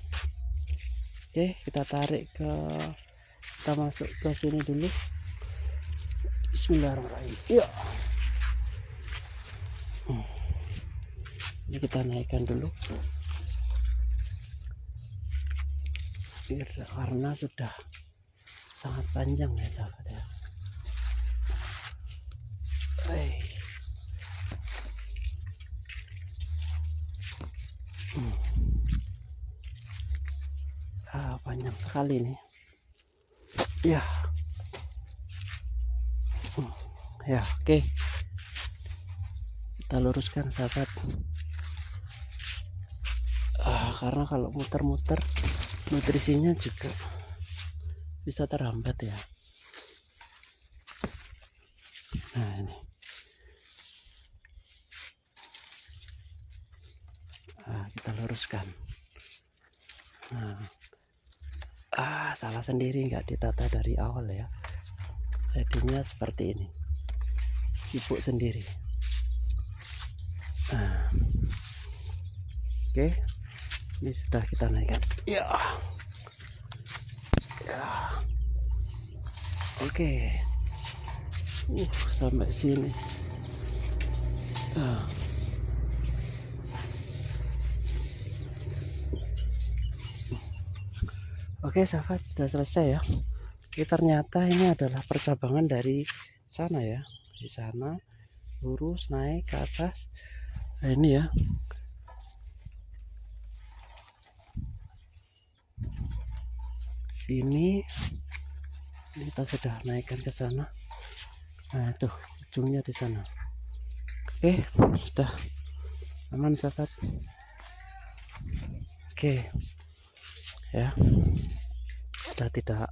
Oke, kita tarik kita masuk ke sini dulu. Bismillahirrahmanirrahim. Ya. Ini kita naikkan dulu karena sudah sangat panjang ya sahabat ya. Panjang sekali nih ya. Ya oke, kita luruskan sahabat. Karena kalau muter-muter nutrisinya juga bisa terhambat ya. Nah ini kita luruskan. Nah salah sendiri, nggak ditata dari awal ya, jadinya seperti ini, sibuk sendiri. Oke, ini sudah kita naikkan ya. Oke, sampai sini. Oke sahabat, sudah selesai ya. Oke, ternyata ini adalah percabangan dari sana ya. Di sana lurus naik ke atas. Nah ini ya. Sini kita sudah naikkan ke sana. Nah tuh ujungnya di sana. Oke, sudah aman sahabat. Oke ya, sudah tidak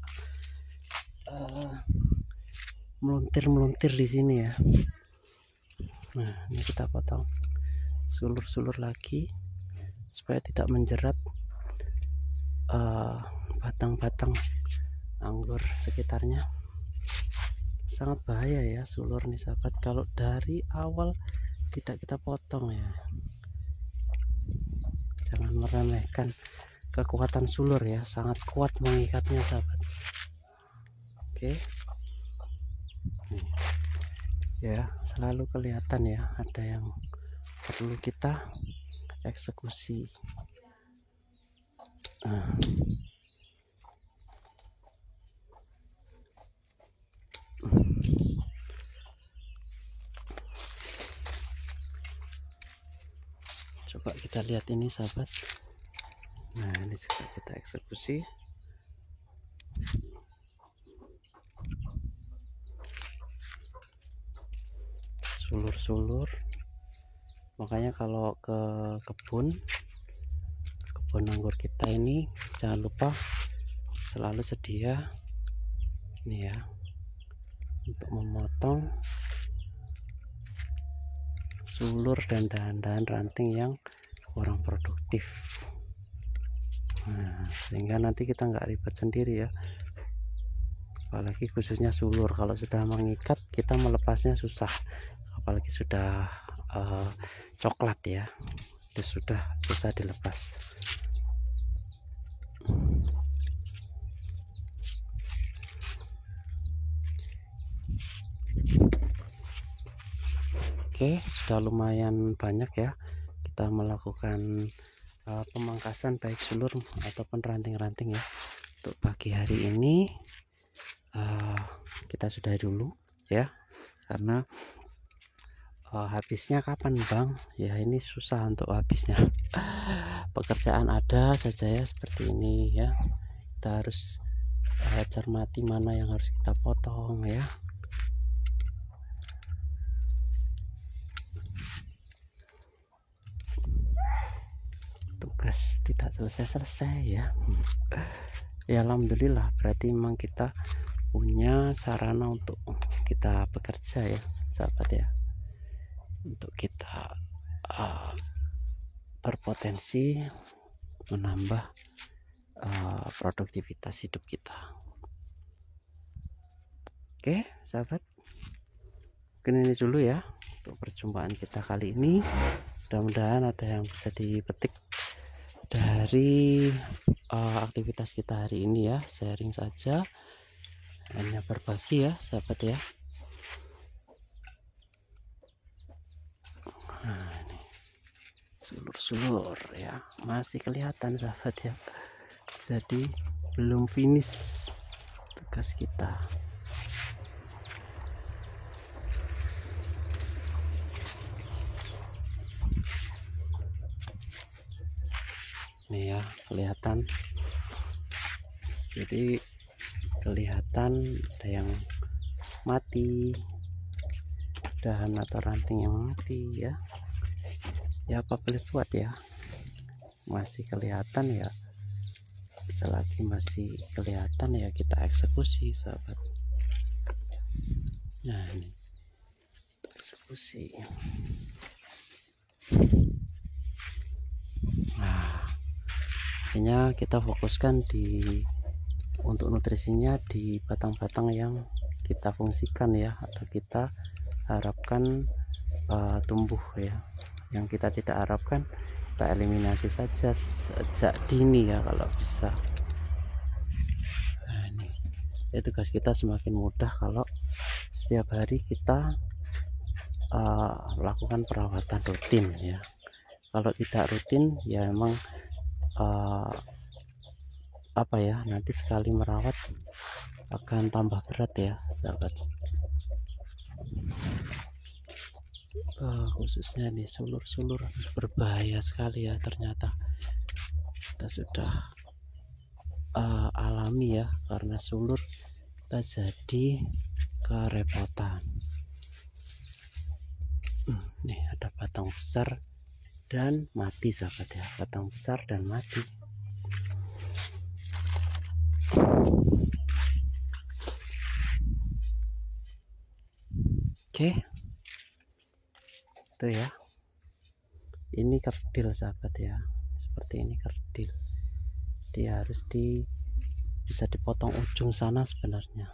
meluntir di sini ya. Nah ini kita potong sulur-sulur lagi supaya tidak menjerat batang-batang anggur sekitarnya. Sangat bahaya ya sulur nih sahabat, kalau dari awal tidak kita potong ya. Jangan meremehkan kekuatan sulur ya, sangat kuat mengikatnya sahabat. Oke ya, selalu kelihatan ya ada yang perlu kita eksekusi. Coba kita lihat ini sahabat. Nah ini juga kita eksekusi. Sulur-sulur. Makanya kalau ke kebun anggur kita ini jangan lupa selalu sedia ini ya, untuk memotong sulur dan dahan-dahan ranting yang kurang produktif. Nah, sehingga nanti kita nggak ribet sendiri ya, apalagi khususnya sulur. Kalau sudah mengikat kita melepasnya susah, apalagi sudah coklat ya, itu sudah susah dilepas. Oke, sudah lumayan banyak ya kita melakukan pemangkasan baik sulur ataupun ranting-ranting ya. Untuk pagi hari ini kita sudah dulu ya, karena habisnya kapan Bang? Ya ini susah untuk habisnya. Pekerjaan ada saja ya seperti ini ya. Kita harus cermati mana yang harus kita potong ya. Tugas tidak selesai-selesai ya. Ya alhamdulillah, berarti memang kita punya sarana untuk kita bekerja ya sahabat ya, untuk kita berpotensi menambah produktivitas hidup kita. Oke sahabat, mungkin ini dulu ya untuk perjumpaan kita kali ini. Mudah-mudahan ada yang bisa dipetik dari aktivitas kita hari ini ya. Sharing saja, hanya berbagi ya sahabat ya. Nah ini sulur-sulur ya, masih kelihatan sahabat ya, jadi belum finish tugas kita. Nih ya kelihatan, jadi kelihatan ada yang mati, dahan atau ranting yang mati ya. Ya apa boleh buat ya, masih kelihatan ya, selagi masih kelihatan ya kita eksekusi sahabat. Nah ini eksekusi. Nah, akhirnya kita fokuskan di untuk nutrisinya di batang-batang yang kita fungsikan ya, atau kita harapkan tumbuh ya. Yang kita tidak harapkan kita eliminasi saja sejak dini ya kalau bisa. Nah, ini ya, tugas kita semakin mudah kalau setiap hari kita lakukan perawatan rutin ya. Kalau tidak rutin ya emang apa ya, nanti sekali merawat akan tambah berat ya sahabat. Khususnya nih sulur-sulur berbahaya sekali ya, ternyata kita sudah alami ya, karena sulur kita jadi kerepotan. Nih ada batang besar dan mati sahabat ya, batang besar dan mati. Oke, itu ya, ini kerdil sahabat ya, seperti ini kerdil. Dia harus bisa dipotong ujung sana sebenarnya.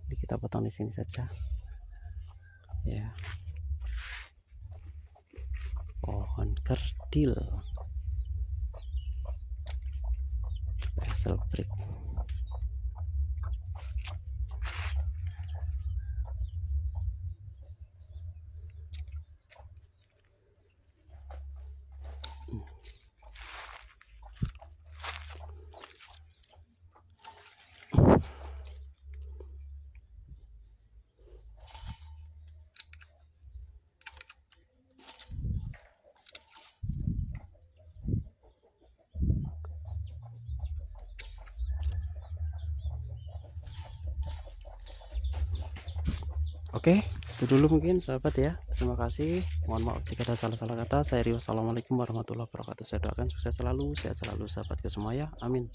Jadi kita potong di sini saja ya. Pohon kerdil Basel Brick. Oke, itu dulu mungkin sahabat ya. Terima kasih. Mohon maaf jika ada salah-salah kata. Saya Rio. Assalamualaikum warahmatullahi wabarakatuh. Saya doakan sukses selalu, sehat selalu sahabatku semua ya. Amin.